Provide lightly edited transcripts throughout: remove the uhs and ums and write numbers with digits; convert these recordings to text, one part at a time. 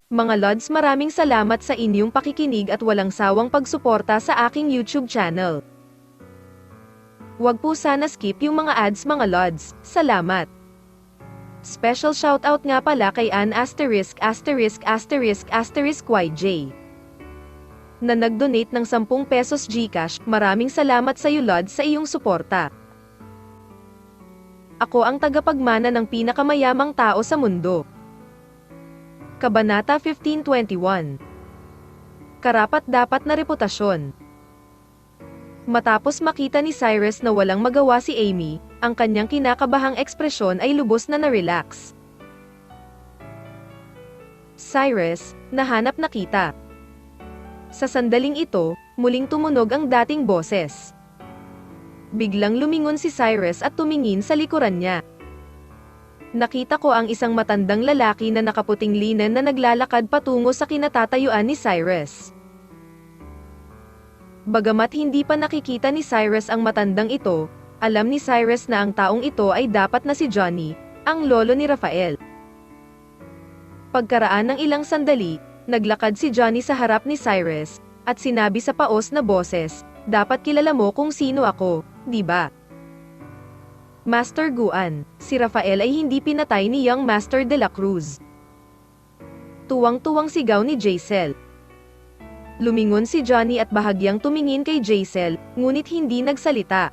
Mga Lods, maraming salamat sa inyong pakikinig at walang sawang pagsuporta sa aking YouTube channel. Huwag po sana skip yung mga ads mga Lods, salamat. Special shoutout nga pala kay Ann *******YJ na nag-donate ng 10 pesos GCash. Maraming salamat sa iyo Lods sa iyong suporta. Ako ang tagapagmana ng pinakamayamang tao sa mundo. Kabanata 15:21. Karapat-dapat na reputasyon. Matapos makita ni Cyrus na walang magawa si Amy, ang kanyang kinakabahang ekspresyon ay lubos na na-relax. Cyrus, nahanap na kita. Sa sandaling ito, muling tumunog ang dating boses. Biglang lumingon si Cyrus at tumingin sa likuran niya. Nakita ko ang isang matandang lalaki na nakaputing linen na naglalakad patungo sa kinatatayuan ni Cyrus. Bagamat hindi pa nakikita ni Cyrus ang matandang ito, alam ni Cyrus na ang taong ito ay dapat na si Johnny, ang lolo ni Rafael. Pagkaraan ng ilang sandali, naglakad si Johnny sa harap ni Cyrus, at sinabi sa paos na boses, "Dapat kilala mo kung sino ako, di ba?" Master Guan, si Rafael ay hindi pinatay ni Young Master de la Cruz. Tuwang-tuwang sigaw ni Jaisel. Lumingon si Johnny at bahagyang tumingin kay Jaisel, ngunit hindi nagsalita.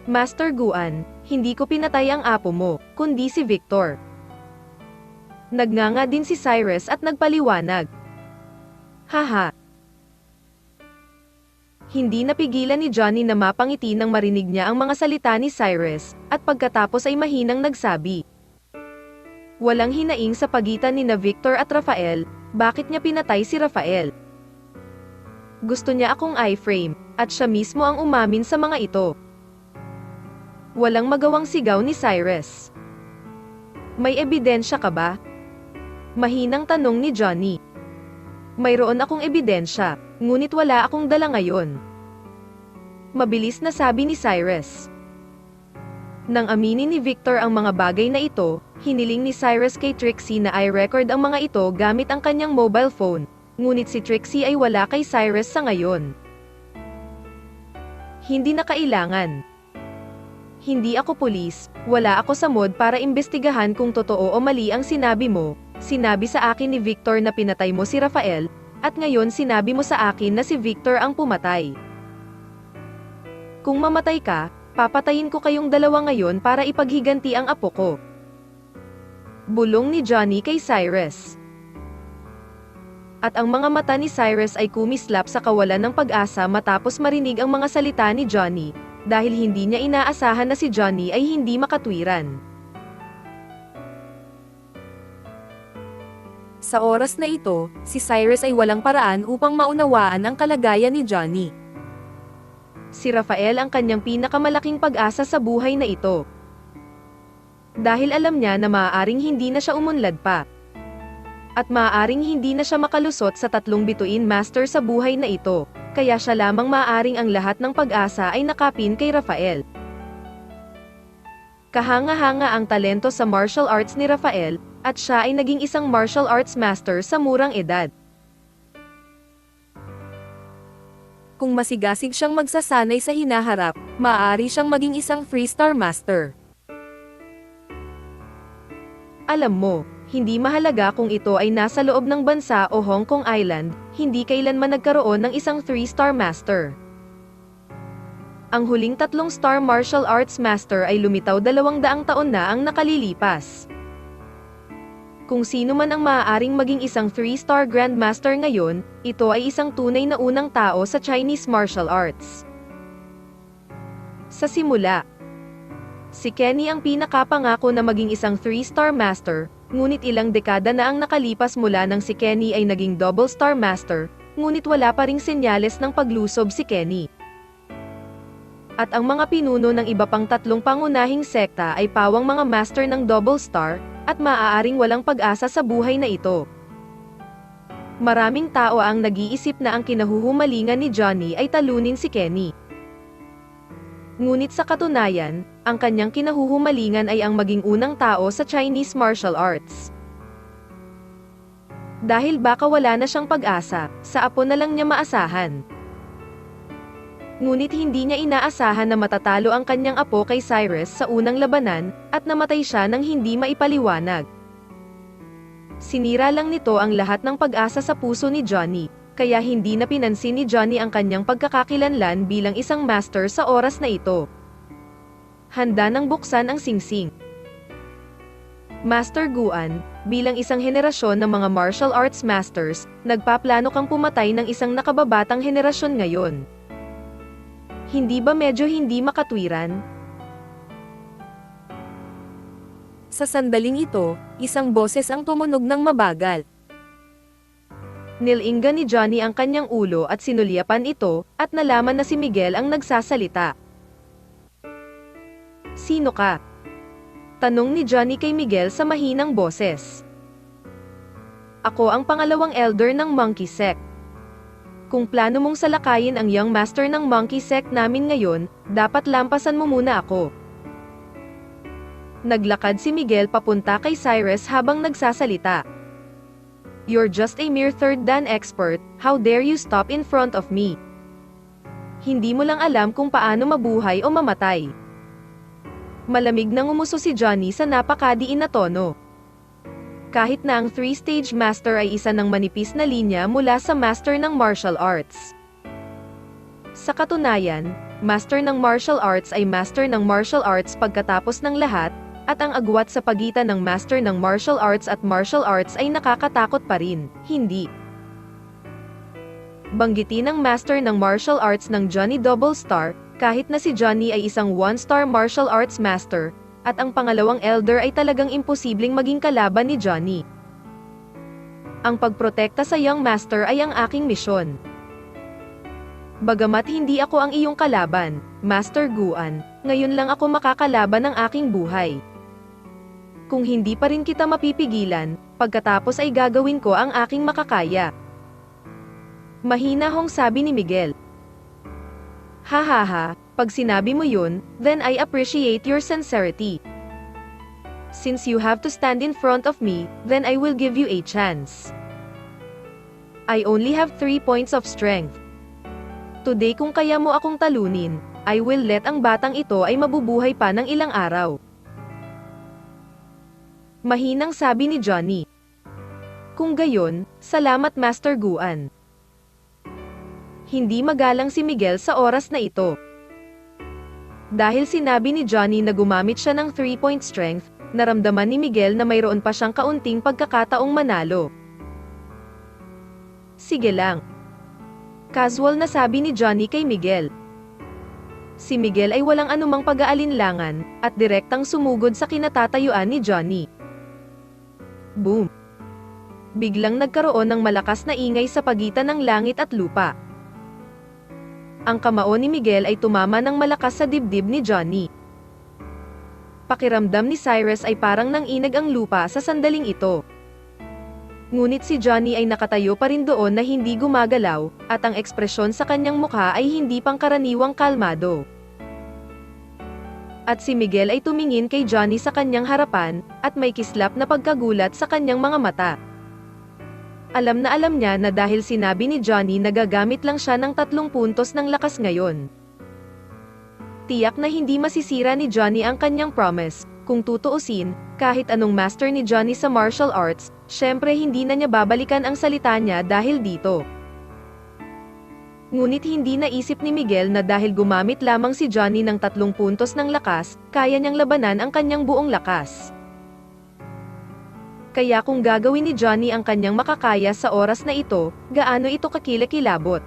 Master Guan, hindi ko pinatay ang apo mo, kundi si Victor. Nagnganga din si Cyrus at nagpaliwanag. Haha. Hindi napigilan ni Johnny na mapangiti nang marinig niya ang mga salita ni Cyrus, at pagkatapos ay mahinang nagsabi. Walang hinaing sa pagitan ni na Victor at Rafael, bakit niya pinatay si Rafael? Gusto niya akong iframe, at siya mismo ang umamin sa mga ito. Walang magawang sigaw ni Cyrus. May ebidensya ka ba? Mahinang tanong ni Johnny. Mayroon akong ebidensya, ngunit wala akong dala ngayon. Mabilis na sabi ni Cyrus. Nang aminin ni Victor ang mga bagay na ito, hiniling ni Cyrus kay Trixie na i-record ang mga ito gamit ang kanyang mobile phone, ngunit si Trixie ay wala kay Cyrus sa ngayon. Hindi na kailangan. Hindi ako pulis, wala ako sa mood para imbestigahan kung totoo o mali ang sinabi mo. Sinabi sa akin ni Victor na pinatay mo si Rafael, at ngayon sinabi mo sa akin na si Victor ang pumatay. Kung mamatay ka, papatayin ko kayong dalawa ngayon para ipaghiganti ang apo ko. Bulong ni Johnny kay Cyrus. At ang mga mata ni Cyrus ay kumislap sa kawalan ng pag-asa matapos marinig ang mga salita ni Johnny, dahil hindi niya inaasahan na si Johnny ay hindi makatwiran. Sa oras na ito, si Cyrus ay walang paraan upang maunawaan ang kalagayan ni Johnny. Si Rafael ang kanyang pinakamalaking pag-asa sa buhay na ito. Dahil alam niya na maaaring hindi na siya umunlad pa. At maaaring hindi na siya makalusot sa 3 bituin master sa buhay na ito, kaya siya lamang maaaring ang lahat ng pag-asa ay nakapin kay Rafael. Kahanga-hanga ang talento sa martial arts ni Rafael, at siya ay naging isang martial arts master sa murang edad. Kung masigasig siyang magsasanay sa hinaharap, maaari siyang maging isang 3-star master. Alam mo, hindi mahalaga kung ito ay nasa loob ng bansa o Hong Kong Island, hindi kailanman nagkaroon ng isang 3-star master. Ang huling 3-star martial arts master ay lumitaw 200 taon na ang nakalilipas. Kung sino man ang maaaring maging isang 3-star grandmaster ngayon, ito ay isang tunay na unang tao sa Chinese martial arts. Sa simula, si Kenny ang pinakapangako na maging isang 3-star master, ngunit ilang dekada na ang nakalipas mula nang si Kenny ay naging double-star master, ngunit wala pa ring senyales ng paglusob si Kenny. At ang mga pinuno ng iba pang 3 pangunahing sekta ay pawang mga master ng double-star, at maaaring walang pag-asa sa buhay na ito. Maraming tao ang nag-iisip na ang kinahuhumalingan ni Johnny ay talunin si Kenny. Ngunit sa katunayan, ang kanyang kinahuhumalingan ay ang maging unang tao sa Chinese martial arts. Dahil baka wala na siyang pag-asa, sa apo na lang niya maasahan. Ngunit hindi niya inaasahan na matatalo ang kanyang apo kay Cyrus sa unang labanan, at namatay siya nang hindi maipaliwanag. Sinira lang nito ang lahat ng pag-asa sa puso ni Johnny, kaya hindi na pinansin ni Johnny ang kanyang pagkakakilanlan bilang isang master sa oras na ito. Handa nang buksan ang singsing. Master Guan, bilang isang henerasyon ng mga martial arts masters, nagpaplano kang pumatay ng isang nakababatang henerasyon ngayon. Hindi ba medyo hindi makatwiran? Sa sandaling ito, isang boses ang tumunog ng mabagal. Nilinga ni Johnny ang kanyang ulo at sinulyapan ito, at nalaman na si Miguel ang nagsasalita. Sino ka? Tanong ni Johnny kay Miguel sa mahinang boses. Ako ang pangalawang elder ng Monkey Sect. Kung plano mong salakayin ang young master ng Monkey Sect namin ngayon, dapat lampasan mo muna ako. Naglakad si Miguel papunta kay Cyrus habang nagsasalita. You're just a mere third dan expert, how dare you stop in front of me? Hindi mo lang alam kung paano mabuhay o mamatay. Malamig nang umuso si Johnny sa napakadiin na tono. Kahit na ang 3-stage master ay isa ng manipis na linya mula sa master ng martial arts. Sa katunayan, master ng martial arts ay master ng martial arts pagkatapos ng lahat, at ang agwat sa pagitan ng master ng martial arts at martial arts ay nakakatakot pa rin, hindi. Banggitin ang master ng martial arts ng Johnny Double Star, kahit na si Johnny ay isang 1-star martial arts master, at ang pangalawang elder ay talagang imposibleng maging kalaban ni Johnny. Ang pagprotekta sa young master ay ang aking misyon. Bagamat hindi ako ang iyong kalaban, Master Guan, ngayon lang ako makakalaban ng aking buhay. Kung hindi pa rin kita mapipigilan, pagkatapos ay gagawin ko ang aking makakaya. Mahinahong sabi ni Miguel. Hahaha, pag sinabi mo yun, then I appreciate your sincerity. Since you have to stand in front of me, then I will give you a chance. I only have 3 points of strength. Today kung kaya mo akong talunin, I will let ang batang ito ay mabubuhay pa ng ilang araw. Mahinang sabi ni Johnny. Kung gayon, salamat Master Guan. Hindi magalang si Miguel sa oras na ito. Dahil sinabi ni Johnny na gumamit siya ng 3-point strength, naramdaman ni Miguel na mayroon pa siyang kaunting pagkakataong manalo. Sige lang. Casual na sabi ni Johnny kay Miguel. Si Miguel ay walang anumang pag-aalinlangan, at direktang sumugod sa kinatatayuan ni Johnny. Boom! Biglang nagkaroon ng malakas na ingay sa pagitan ng langit at lupa. Ang kamao ni Miguel ay tumama ng malakas sa dibdib ni Johnny. Pakiramdam ni Cyrus ay parang nanginag ang lupa sa sandaling ito. Ngunit si Johnny ay nakatayo pa rin doon na hindi gumagalaw, at ang ekspresyon sa kanyang mukha ay hindi pangkaraniwang kalmado. At si Miguel ay tumingin kay Johnny sa kanyang harapan, at may kislap na pagkagulat sa kanyang mga mata. Alam niya na dahil sinabi ni Johnny na gagamit lang siya ng 3 puntos ng lakas ngayon. Tiyak na hindi masisira ni Johnny ang kanyang promise. Kung tutuusin, kahit anong master ni Johnny sa martial arts, syempre hindi na niya babalikan ang salita niya dahil dito. Ngunit hindi naisip ni Miguel na dahil gumamit lamang si Johnny ng 3 puntos ng lakas, kaya niyang labanan ang kanyang buong lakas. Kaya kung gagawin ni Johnny ang kanyang makakaya sa oras na ito, gaano ito kakilakilabot?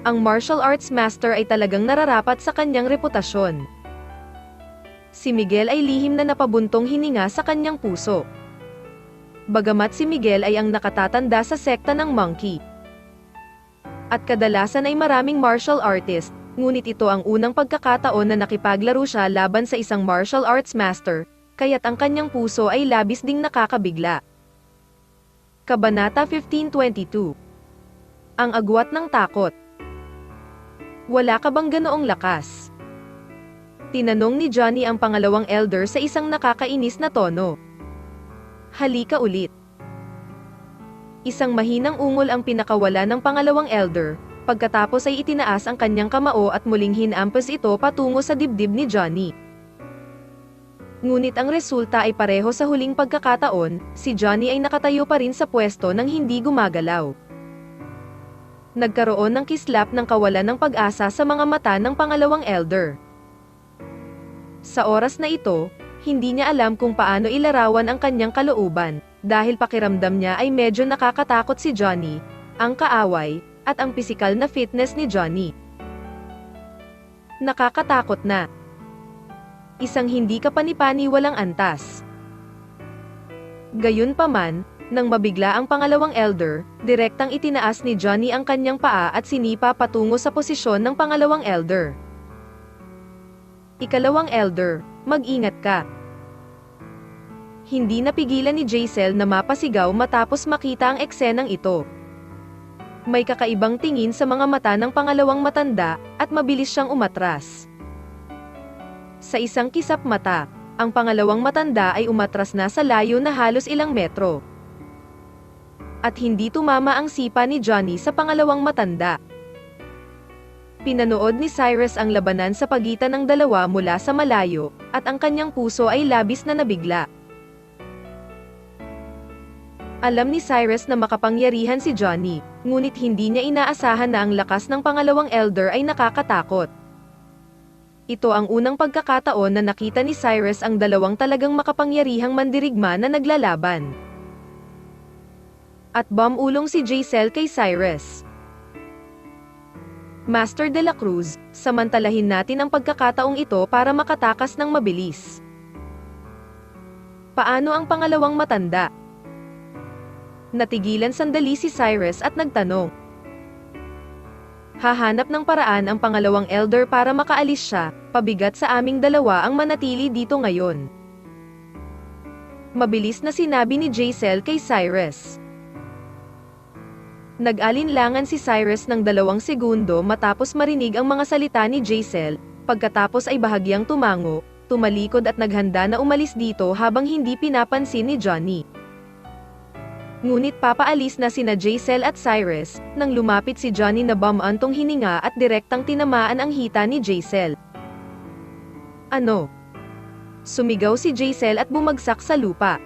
Ang martial arts master ay talagang nararapat sa kanyang reputasyon. Si Miguel ay lihim na napabuntong hininga sa kanyang puso. Bagamat si Miguel ay ang nakatatanda sa sekta ng Monkey. At kadalasan ay maraming martial artist, ngunit ito ang unang pagkakataon na nakipaglaro siya laban sa isang martial arts master, kaya't ang kanyang puso ay labis ding nakakabigla. Kabanata 15:22. Ang agwat ng takot. Wala ka bang ganoong lakas? Tinanong ni Johnny ang pangalawang elder sa isang nakakainis na tono. Halika ulit. Isang mahinang ungol ang pinakawala ng pangalawang elder, pagkatapos ay itinaas ang kanyang kamao at muling hinampas ito patungo sa dibdib ni Johnny. Ngunit ang resulta ay pareho sa huling pagkakataon, si Johnny ay nakatayo pa rin sa pwesto nang hindi gumagalaw. Nagkaroon ng kislap ng kawalan ng pag-asa sa mga mata ng pangalawang elder. Sa oras na ito, hindi niya alam kung paano ilarawan ang kanyang kalooban, dahil pakiramdam niya ay medyo nakakatakot si Johnny, ang kaaway, at ang pisikal na fitness ni Johnny. Nakakatakot na. Isang hindi kapani-paniwalang antas. Gayunpaman, nang mabigla ang pangalawang elder, direktang itinaas ni Johnny ang kanyang paa at sinipa patungo sa posisyon ng pangalawang elder. Ikalawang elder, mag-ingat ka. Hindi napigilan ni Jaisel na mapasigaw matapos makita ang eksenang ito. May kakaibang tingin sa mga mata ng pangalawang matanda, at mabilis siyang umatras. Sa isang kisap mata, ang pangalawang matanda ay umatras na sa layo na halos ilang metro. At hindi tumama ang sipa ni Johnny sa pangalawang matanda. Pinanood ni Cyrus ang labanan sa pagitan ng dalawa mula sa malayo, at ang kanyang puso ay labis na nabigla. Alam ni Cyrus na makapangyarihan si Johnny, ngunit hindi niya inaasahan na ang lakas ng pangalawang elder ay nakakatakot. Ito ang unang pagkakataon na nakita ni Cyrus ang dalawang talagang makapangyarihang mandirigma na naglalaban. At bumulong si Jaisel kay Cyrus. Master de la Cruz, samantalahin natin ang pagkakataong ito para makatakas ng mabilis. Paano ang pangalawang matanda? Natigilan sandali si Cyrus at nagtanong. Hahanap ng paraan ang pangalawang elder para makaalis siya, pabigat sa aming dalawa ang manatili dito ngayon. Mabilis na sinabi ni Jaisel kay Cyrus. Nag-alinlangan si Cyrus ng 2 segundo matapos marinig ang mga salita ni Jaisel, pagkatapos ay bahagyang tumango, tumalikod at naghanda na umalis dito habang hindi pinapansin ni Johnny. Ngunit papaalis na sina Jaisel at Cyrus, nang lumapit si Johnny na bumantong hininga at direktang tinamaan ang hita ni Jaisel. Ano? Sumigaw si Jaisel at bumagsak sa lupa.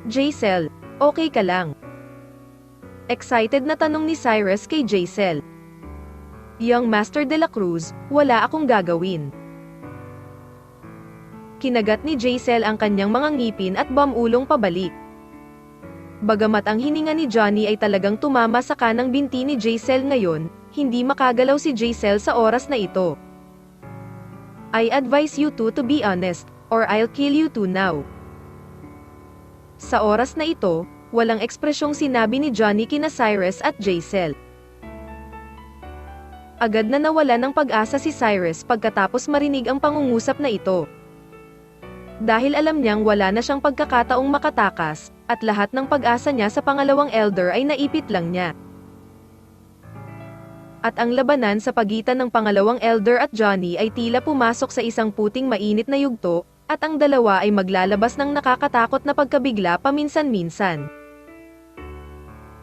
Jaisel, okay ka lang? Excited na tanong ni Cyrus kay Jaisel. Young Master de la Cruz, wala akong gagawin. Kinagat ni Jaisel ang kanyang mga ngipin at bumulong pabalik. Bagamat ang hininga ni Johnny ay talagang tumama sa kanang binti ni Jaisel ngayon, hindi makagalaw si Jaisel sa oras na ito. I advise you two to be honest, or I'll kill you two now. Sa oras na ito, walang ekspresyong sinabi ni Johnny kina Cyrus at Jaisel. Agad na nawala ng pag-asa si Cyrus pagkatapos marinig ang pangungusap na ito. Dahil alam niyang wala na siyang pagkakataong makatakas, at lahat ng pag-asa niya sa pangalawang elder ay naipit lang niya. At ang labanan sa pagitan ng pangalawang elder at Johnny ay tila pumasok sa isang puting mainit na yugto, at ang dalawa ay maglalabas ng nakakatakot na pagkabigla paminsan-minsan.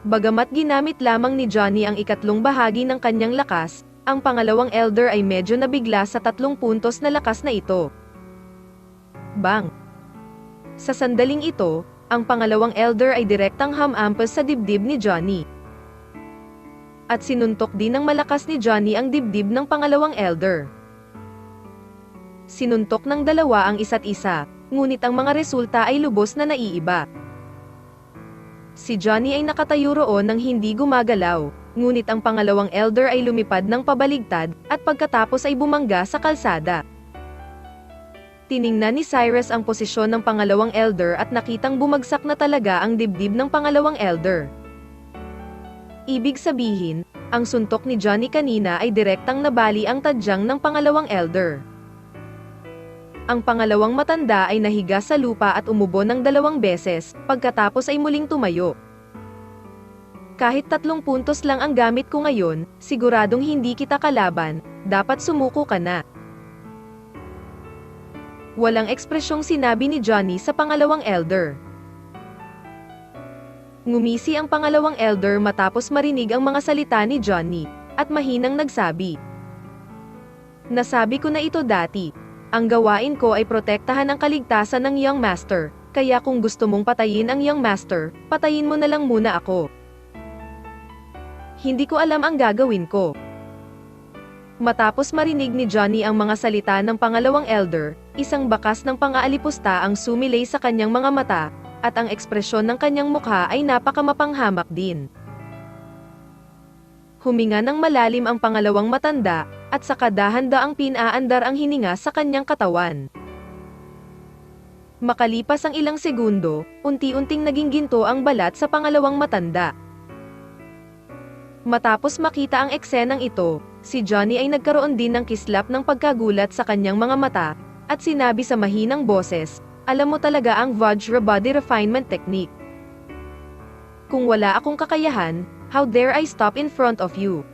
Bagamat ginamit lamang ni Johnny ang ikatlong bahagi ng kanyang lakas, ang pangalawang elder ay medyo nabigla sa 3 puntos na lakas na ito. Bang! Sa sandaling ito, ang pangalawang elder ay direktang hamampas sa dibdib ni Johnny. At sinuntok din ng malakas ni Johnny ang dibdib ng pangalawang elder. Sinuntok ng dalawa ang isa't isa, ngunit ang mga resulta ay lubos na naiiba. Si Johnny ay nakatayo roon nang hindi gumagalaw, ngunit ang pangalawang elder ay lumipad ng pabaligtad, at pagkatapos ay bumangga sa kalsada. Tiningnan ni Cyrus ang posisyon ng pangalawang elder at nakitang bumagsak na talaga ang dibdib ng pangalawang elder. Ibig sabihin, ang suntok ni Johnny kanina ay direktang nabali ang tadyang ng pangalawang elder. Ang pangalawang matanda ay nahiga sa lupa at umubo ng 2 beses, pagkatapos ay muling tumayo. Kahit 3 puntos lang ang gamit ko ngayon, siguradong hindi kita kalaban, dapat sumuko ka na. Walang ekspresyong sinabi ni Johnny sa pangalawang elder. Ngumisi ang pangalawang elder matapos marinig ang mga salita ni Johnny, at mahinang nagsabi. Nasabi ko na ito dati. Ang gawain ko ay protektahan ang kaligtasan ng Young Master, kaya kung gusto mong patayin ang Young Master, patayin mo na lang muna ako. Hindi ko alam ang gagawin ko. Matapos marinig ni Johnny ang mga salita ng pangalawang elder, isang bakas ng pang-aalipusta ang sumilay sa kanyang mga mata, at ang ekspresyon ng kanyang mukha ay napakamapanghamak din. Huminga ng malalim ang pangalawang matanda, at saka dahan-daang pinaandar ang hininga sa kanyang katawan. Makalipas ang ilang segundo, unti-unting naging ginto ang balat sa pangalawang matanda. Matapos makita ang eksenang ito, si Johnny ay nagkaroon din ng kislap ng pagkagulat sa kanyang mga mata, at sinabi sa mahinang boses, "Alam mo talaga ang Vajra Body Refinement Technique. Kung wala akong kakayahan, how dare I stop in front of you?"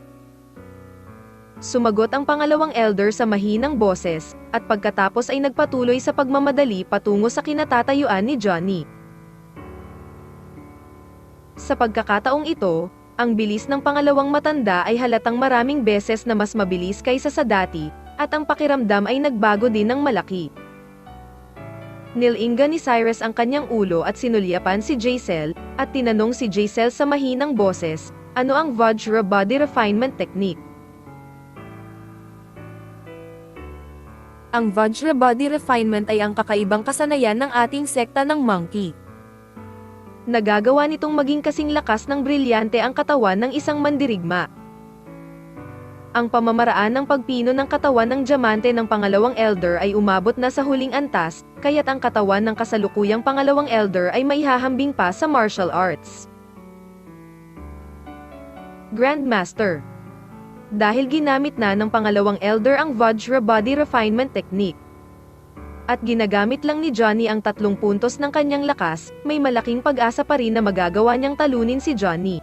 Sumagot ang pangalawang elder sa mahinang boses, at pagkatapos ay nagpatuloy sa pagmamadali patungo sa kinatatayuan ni Johnny. Sa pagkakataong ito, ang bilis ng pangalawang matanda ay halatang maraming beses na mas mabilis kaysa sa dati, at ang pakiramdam ay nagbago din ng malaki. Nilinga ni Cyrus ang kanyang ulo at sinulyapan si Jaisel, at tinanong si Jaisel sa mahinang boses, "Ano ang Vajra Body Refinement Technique?" Ang Vajra Body Refinement ay ang kakaibang kasanayan ng ating sekta ng monkey. Nagagawa nitong maging kasing lakas ng brilyante ang katawan ng isang mandirigma. Ang pamamaraan ng pagpino ng katawan ng diamante ng pangalawang elder ay umabot na sa huling antas, kaya't ang katawan ng kasalukuyang pangalawang elder ay maihahambing pa sa martial arts. Grandmaster. Dahil ginamit na ng pangalawang elder ang Vajra Body Refinement Technique, at ginagamit lang ni Johnny ang 3 puntos ng kanyang lakas, may malaking pag-asa pa rin na magagawa niyang talunin si Johnny.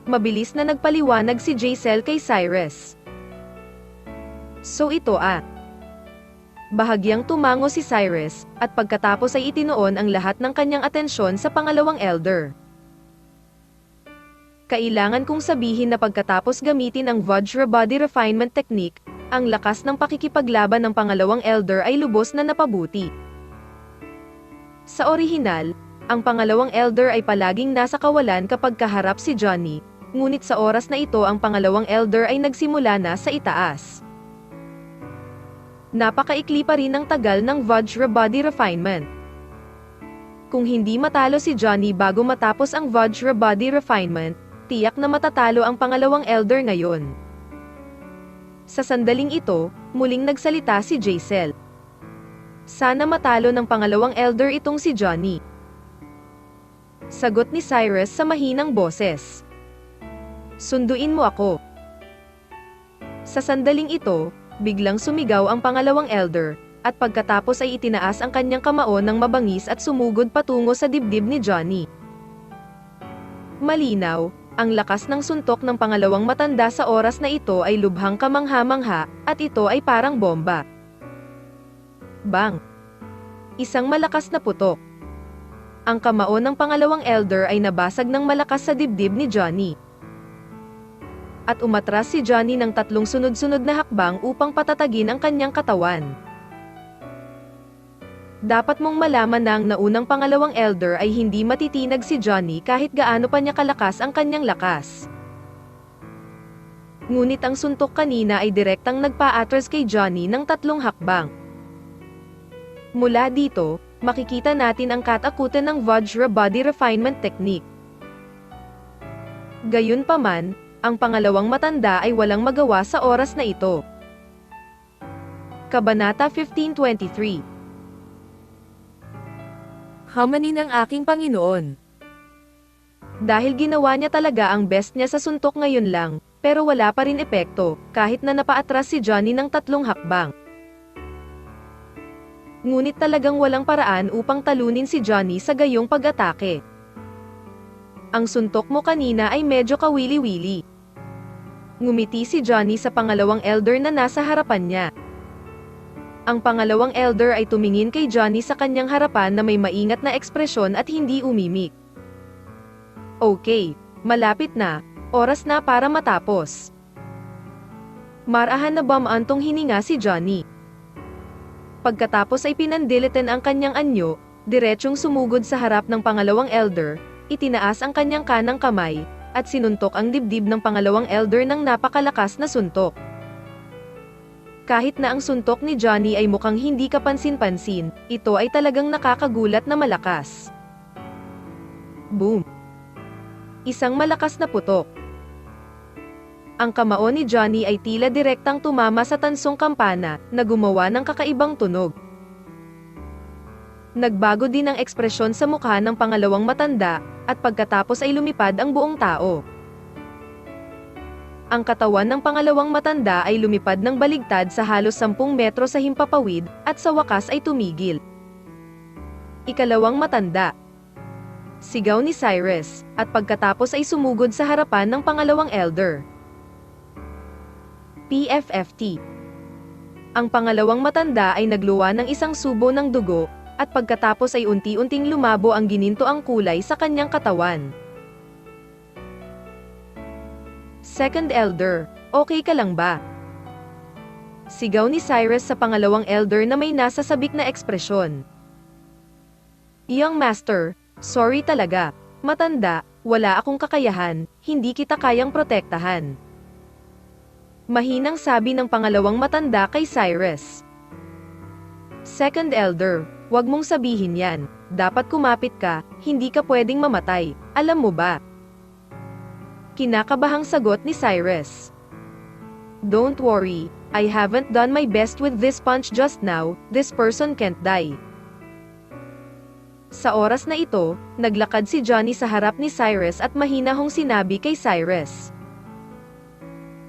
Mabilis na nagpaliwanag si Jaisel kay Cyrus. So ito Bahagyang tumango si Cyrus, at pagkatapos ay itinoon ang lahat ng kanyang atensyon sa pangalawang elder. Kailangan kong sabihin na pagkatapos gamitin ang Vajra Body Refinement Technique, ang lakas ng pakikipaglaban ng pangalawang elder ay lubos na napabuti. Sa orihinal, ang pangalawang elder ay palaging nasa kawalan kapag kaharap si Johnny, ngunit sa oras na ito ang pangalawang elder ay nagsimula na sa itaas. Napakaikli pa rin ang tagal ng Vajra Body Refinement. Kung hindi matalo si Johnny bago matapos ang Vajra Body Refinement, tiyak na matatalo ang pangalawang elder ngayon. Sa sandaling ito, muling nagsalita si Jaisel. Sana matalo ng pangalawang elder itong si Johnny. Sagot ni Cyrus sa mahinang boses. Sunduin mo ako. Sa sandaling ito, biglang sumigaw ang pangalawang elder, at pagkatapos ay itinaas ang kanyang kamao ng mabangis at sumugod patungo sa dibdib ni Johnny. Malinaw, ang lakas ng suntok ng pangalawang matanda sa oras na ito ay lubhang kamangha-mangha, at ito ay parang bomba. Bang! Isang malakas na putok. Ang kamao ng pangalawang elder ay nabasag ng malakas sa dibdib ni Johnny. At umatras si Johnny ng 3 sunod-sunod na hakbang upang patatagin ang kanyang katawan. Dapat mong malaman na ang naunang pangalawang elder ay hindi matitinag si Johnny kahit gaano pa niya kalakas ang kanyang lakas. Ngunit ang suntok kanina ay direktang nagpa-atras kay Johnny ng 3 hakbang. Mula dito, makikita natin ang katakutan ng Vajra Body Refinement Technique. Gayunpaman, ang pangalawang matanda ay walang magawa sa oras na ito. Kabanata 15:23. Hamanin ng aking Panginoon. Dahil ginawa niya talaga ang best niya sa suntok ngayon lang, pero wala pa rin epekto, kahit na napaatras si Johnny ng 3 hakbang. Ngunit talagang walang paraan upang talunin si Johnny sa gayong pag-atake. Ang suntok mo kanina ay medyo kawili-wili. Ngumiti si Johnny sa pangalawang elder na nasa harapan niya. Ang pangalawang elder ay tumingin kay Johnny sa kanyang harapan na may maingat na ekspresyon at hindi umimik. Okay, malapit na, oras na para matapos. Marahan na bamantong hininga si Johnny. Pagkatapos ay pinandilitan ang kanyang anyo, diretsyong sumugod sa harap ng pangalawang elder, itinaas ang kanyang kanang kamay, at sinuntok ang dibdib ng pangalawang elder ng napakalakas na suntok. Kahit na ang suntok ni Johnny ay mukhang hindi kapansin-pansin, ito ay talagang nakakagulat na malakas. Boom! Isang malakas na putok. Ang kamao ni Johnny ay tila direktang tumama sa tansong kampana, na gumawa ng kakaibang tunog. Nagbago din ang ekspresyon sa mukha ng pangalawang matanda, at pagkatapos ay lumipad ang buong tao. Ang katawan ng pangalawang matanda ay lumipad ng baligtad sa halos 10 metro sa himpapawid, at sa wakas ay tumigil. Ikalawang matanda. Sigaw ni Cyrus, at pagkatapos ay sumugod sa harapan ng pangalawang elder. PFFT. Ang pangalawang matanda ay nagluwa ng isang subo ng dugo, at pagkatapos ay unti-unting lumabo ang ginintoang kulay sa kanyang katawan. Second elder, okay ka lang ba? Sigaw ni Cyrus sa pangalawang elder na may nasasabik na ekspresyon. Young master, sorry talaga, matanda, wala akong kakayahan, hindi kita kayang protektahan. Mahinang sabi ng pangalawang matanda kay Cyrus. Second elder, wag mong sabihin yan, dapat kumapit ka, hindi ka pwedeng mamatay, alam mo ba? Kinakabahang sagot ni Cyrus. Don't worry, I haven't done my best with this punch just now, this person can't die. Sa oras na ito, naglakad si Johnny sa harap ni Cyrus at mahinahong sinabi kay Cyrus.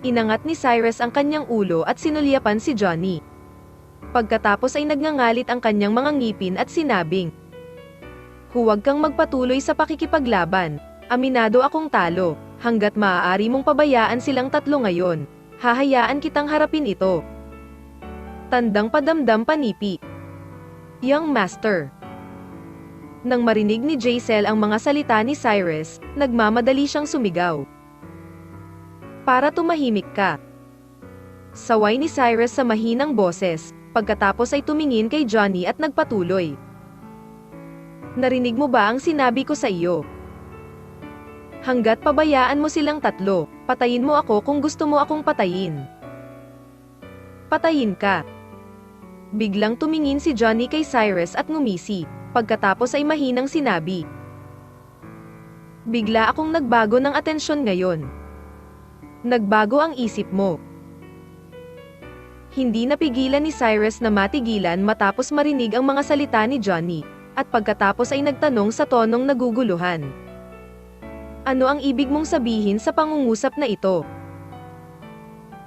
Inangat ni Cyrus ang kanyang ulo at sinulyapan si Johnny. Pagkatapos ay nagngangalit ang kanyang mga ngipin at sinabing, huwag kang magpatuloy sa pakikipaglaban, aminado akong talo, hanggat maaari mong pabayaan silang tatlo ngayon, hahayaan kitang harapin ito. Tandang padamdam panipi. Young master. Nang marinig ni Jaisel ang mga salita ni Cyrus, nagmamadali siyang sumigaw. Para tumahimik ka. Saway ni Cyrus sa mahinang boses, pagkatapos ay tumingin kay Johnny at nagpatuloy. Narinig mo ba ang sinabi ko sa iyo? Hanggat pabayaan mo silang tatlo, patayin mo ako kung gusto mo akong patayin. Patayin ka. Biglang tumingin si Johnny kay Cyrus at ngumisi, pagkatapos ay mahinang sinabi. Bigla akong nagbago ng atensyon ngayon. Nagbago ang isip mo. Hindi napigilan ni Cyrus na matigilan matapos marinig ang mga salita ni Johnny, at pagkatapos ay nagtanong sa tonong naguguluhan. Ano ang ibig mong sabihin sa pangungusap na ito?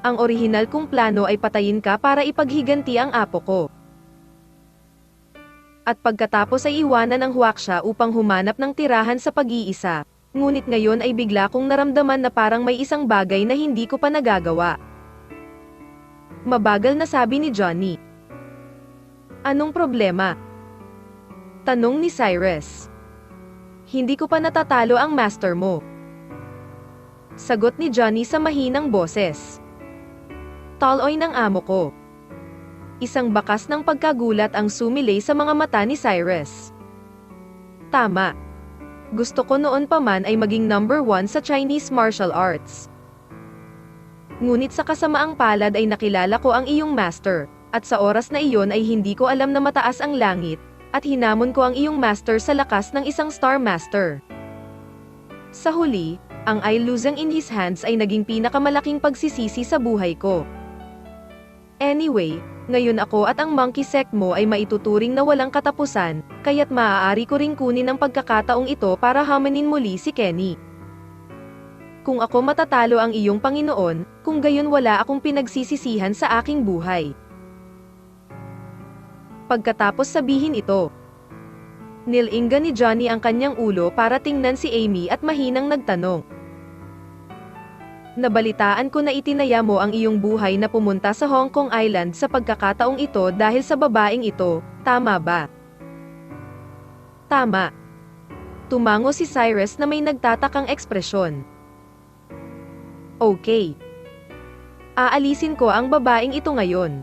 Ang orihinal kong plano ay patayin ka para ipaghiganti ang apo ko. At pagkatapos ay iwanan ang huwaksya upang humanap ng tirahan sa pag-iisa. Ngunit ngayon ay bigla kong naramdaman na parang may isang bagay na hindi ko pa nagagawa. Mabagal na sabi ni Johnny. Anong problema? Tanong ni Cyrus. Hindi ko pa natatalo ang master mo. Sagot ni Johnny sa mahinang boses. Taloy ng amo ko. Isang bakas ng pagkagulat ang sumilay sa mga mata ni Cyrus. Tama. Gusto ko noon pa man ay maging number 1 sa Chinese martial arts. Ngunit sa kasamaang palad ay nakilala ko ang iyong master, at sa oras na iyon ay hindi ko alam na mataas ang langit, at hinamon ko ang iyong master sa lakas ng isang Star Master. Sa huli, ang I losing in his hands ay naging pinakamalaking pagsisisi sa buhay ko. Anyway, ngayon ako at ang monkey sect mo ay maituturing na walang katapusan, kaya't maaari ko ring kunin ang pagkakataong ito para hamanin muli si Kenny. Kung ako matatalo ang iyong Panginoon, kung gayon wala akong pinagsisisihan sa aking buhay. Pagkatapos sabihin ito, nilinga ni Johnny ang kanyang ulo para tingnan si Amy at mahinang nagtanong. Nabalitaan ko na itinaya mo ang iyong buhay na pumunta sa Hong Kong Island sa pagkakataong ito dahil sa babaeng ito, tama ba? Tama. Tumango si Cyrus na may nagtatakang ekspresyon. Okay. Aalisin ko ang babaeng ito ngayon.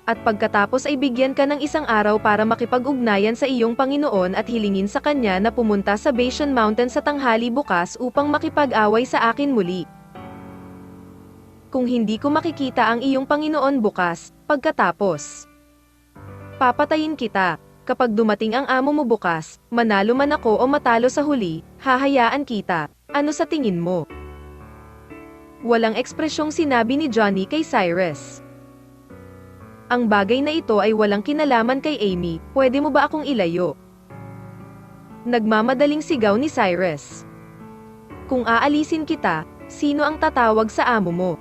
At pagkatapos ay bigyan ka ng isang araw para makipag-ugnayan sa iyong Panginoon at hilingin sa kanya na pumunta sa Bashan Mountain sa tanghali bukas upang makipag-away sa akin muli. Kung hindi ko makikita ang iyong Panginoon bukas, pagkatapos, papatayin kita. Kapag dumating ang amo mo bukas, manalo man ako o matalo sa huli, hahayaan kita. Ano sa tingin mo? Walang ekspresyong sinabi ni Johnny kay Cyrus. Ang bagay na ito ay walang kinalaman kay Amy, pwede mo ba akong ilayo? Nagmamadaling sigaw ni Cyrus. Kung aalisin kita, sino ang tatawag sa amo mo?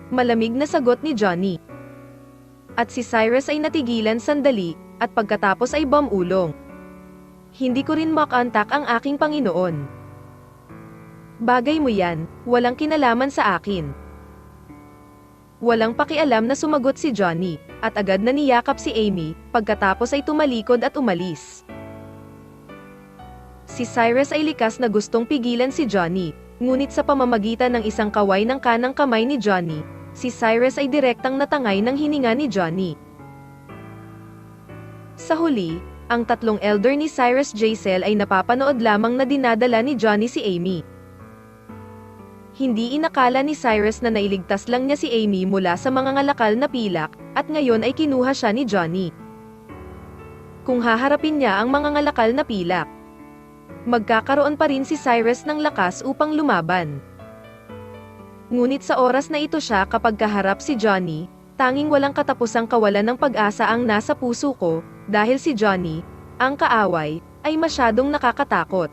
Malamig na sagot ni Johnny. At si Cyrus ay natigilan sandali, at pagkatapos ay bumulong. Hindi ko rin makontak ang aking Panginoon. Bagay mo yan, walang kinalaman sa akin. Walang pakialam na sumagot si Johnny, at agad na niyakap si Amy, pagkatapos ay tumalikod at umalis. Si Cyrus ay likas na gustong pigilan si Johnny, ngunit sa pamamagitan ng isang kaway ng kanang kamay ni Johnny, si Cyrus ay direktang natangay ng hininga ni Johnny. Sa huli, ang tatlong elder ni Cyrus Jaisel ay napapanood lamang na dinadala ni Johnny si Amy. Hindi inakala ni Cyrus na nailigtas lang niya si Amy mula sa mga ngalakal na pilak, at ngayon ay kinuha siya ni Johnny. Kung haharapin niya ang mga ngalakal na pilak, magkakaroon pa rin si Cyrus ng lakas upang lumaban. Ngunit sa oras na ito siya kapag kaharap si Johnny, tanging walang katapusang kawalan ng pag-asa ang nasa puso ko, dahil si Johnny, ang kaaway, ay masyadong nakakatakot.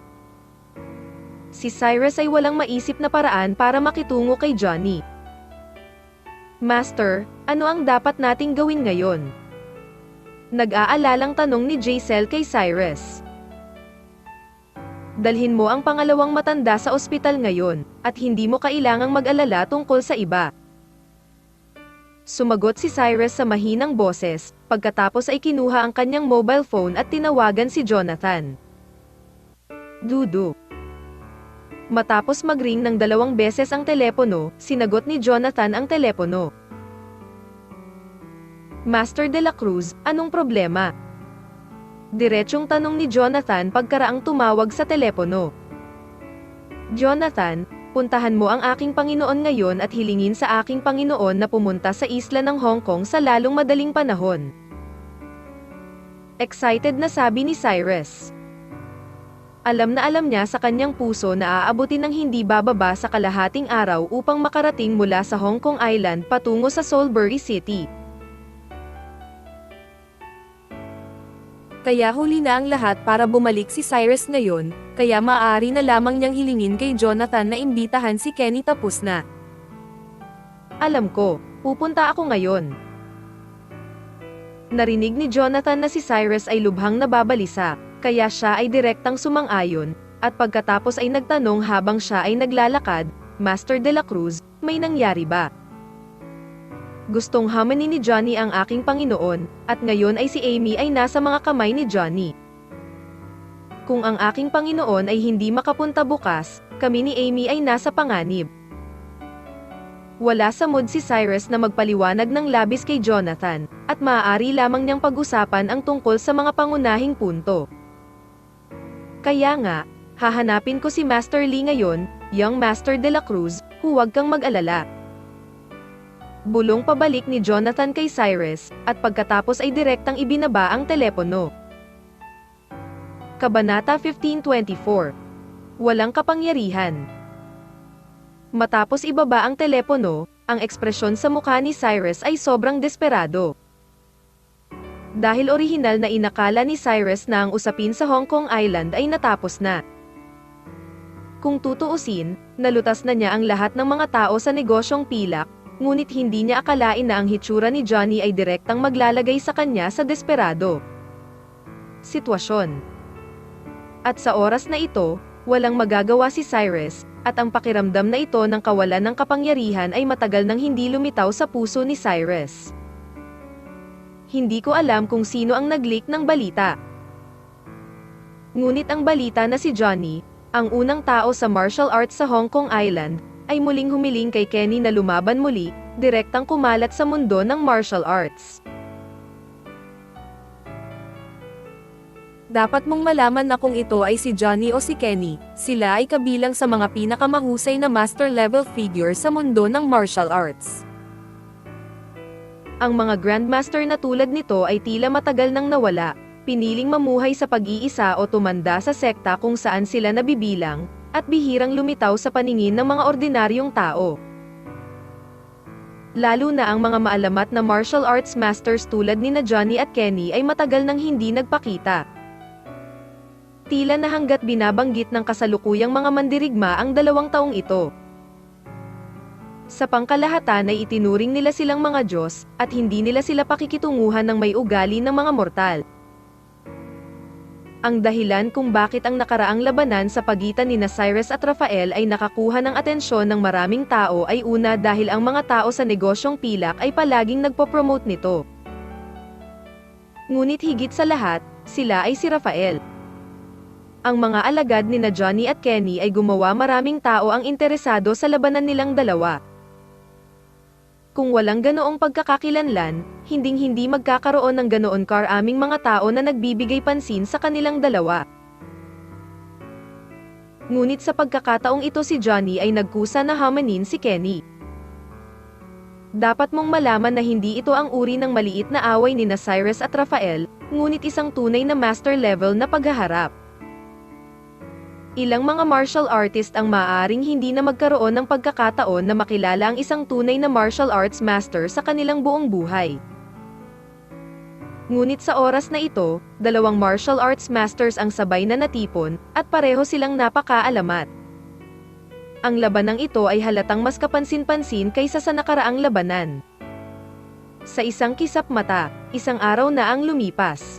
Si Cyrus ay walang maisip na paraan para makitungo kay Johnny. Master, ano ang dapat nating gawin ngayon? Nag-aalalang tanong ni Jaisel kay Cyrus. Dalhin mo ang pangalawang matanda sa ospital ngayon, at hindi mo kailangang mag-alala tungkol sa iba. Sumagot si Cyrus sa mahinang boses, pagkatapos ay kinuha ang kanyang mobile phone at tinawagan si Jonathan. Dudu. Matapos mag-ring ng 2 beses ang telepono, sinagot ni Jonathan ang telepono. Master de la Cruz, anong problema? Diretsyong tanong ni Jonathan pagkaraang tumawag sa telepono. Jonathan, puntahan mo ang aking Panginoon ngayon at hilingin sa aking Panginoon na pumunta sa isla ng Hong Kong sa lalong madaling panahon. Excited na sabi ni Cyrus. Alam na alam niya sa kanyang puso na aabutin ng hindi bababa sa kalahating araw upang makarating mula sa Hong Kong Island patungo sa Salisbury City. Kaya huli na ang lahat para bumalik si Cyrus ngayon, kaya maaari na lamang niyang hilingin kay Jonathan na imbitahan si Kenny tapos na. Alam ko, pupunta ako ngayon. Narinig ni Jonathan na si Cyrus ay lubhang nababalisa, kaya siya ay direktang sumang-ayon, at pagkatapos ay nagtanong habang siya ay naglalakad, Master de la Cruz, may nangyari ba? Gustong hamanin ni Johnny ang aking Panginoon, at ngayon ay si Amy ay nasa mga kamay ni Johnny. Kung ang aking Panginoon ay hindi makapunta bukas, kami ni Amy ay nasa panganib. Wala sa mood si Cyrus na magpaliwanag ng labis kay Jonathan, at maaari lamang niyang pag-usapan ang tungkol sa mga pangunahing punto. Kaya nga, hahanapin ko si Master Lee ngayon, young Master de la Cruz, huwag kang mag-alala. Bulong pabalik ni Jonathan kay Cyrus, at pagkatapos ay direktang ibinaba ang telepono. Kabanata 1524. Walang kapangyarihan. Matapos ibaba ang telepono, ang ekspresyon sa mukha ni Cyrus ay sobrang desperado. Dahil orihinal na inakala ni Cyrus na ang usapin sa Hong Kong Island ay natapos na. Kung tutuusin, nalutas na niya ang lahat ng mga tao sa negosyong pilak, ngunit hindi niya akalain na ang hitsura ni Johnny ay direktang maglalagay sa kanya sa desperado sitwasyon. At sa oras na ito, walang magagawa si Cyrus, at ang pakiramdam na ito ng kawalan ng kapangyarihan ay matagal nang hindi lumitaw sa puso ni Cyrus. Hindi ko alam kung sino ang nag-leak ng balita. Ngunit ang balita na si Johnny, ang unang tao sa martial arts sa Hong Kong Island, ay muling humiling kay Kenny na lumaban muli, direktang kumalat sa mundo ng martial arts. Dapat mong malaman na kung ito ay si Johnny o si Kenny, sila ay kabilang sa mga pinakamahusay na master-level figure sa mundo ng martial arts. Ang mga grandmaster na tulad nito ay tila matagal nang nawala, piniling mamuhay sa pag-iisa o tumanda sa sekta kung saan sila nabibilang, at bihirang lumitaw sa paningin ng mga ordinaryong tao. Lalo na ang mga maalamat na martial arts masters tulad ni na Johnny at Kenny ay matagal nang hindi nagpakita. Tila na hangga't binabanggit ng kasalukuyang mga mandirigma ang 2 taong ito. Sa pangkalahatan ay itinuring nila silang mga Diyos, at hindi nila sila pakikitunguhan ng may ugali ng mga mortal. Ang dahilan kung bakit ang nakaraang labanan sa pagitan ni Cyrus at Rafael ay nakakuha ng atensyon ng maraming tao ay una dahil ang mga tao sa negosyong pilak ay palaging nagpo-promote nito. Ngunit higit sa lahat, sila ay si Rafael. Ang mga alagad ni na Johnny at Kenny ay gumawa maraming tao ang interesado sa labanan nilang dalawa. Kung walang ganoong pagkakakilanlan, hinding-hindi magkakaroon ng ganoon karaming mga tao na nagbibigay pansin sa kanilang dalawa. Ngunit sa pagkakataong ito si Johnny ay nagkusa na hamanin si Kenny. Dapat mong malaman na hindi ito ang uri ng maliit na away ni na Cyrus at Rafael, ngunit isang tunay na master level na paghaharap. Ilang mga martial artist ang maaaring hindi na magkaroon ng pagkakataon na makilala ang isang tunay na martial arts master sa kanilang buong buhay. Ngunit sa oras na ito, 2 martial arts masters ang sabay na natipon, at pareho silang napakaalamat. Ang labanang ito ay halatang mas kapansin-pansin kaysa sa nakaraang labanan. Sa isang kisap mata, isang araw na ang lumipas.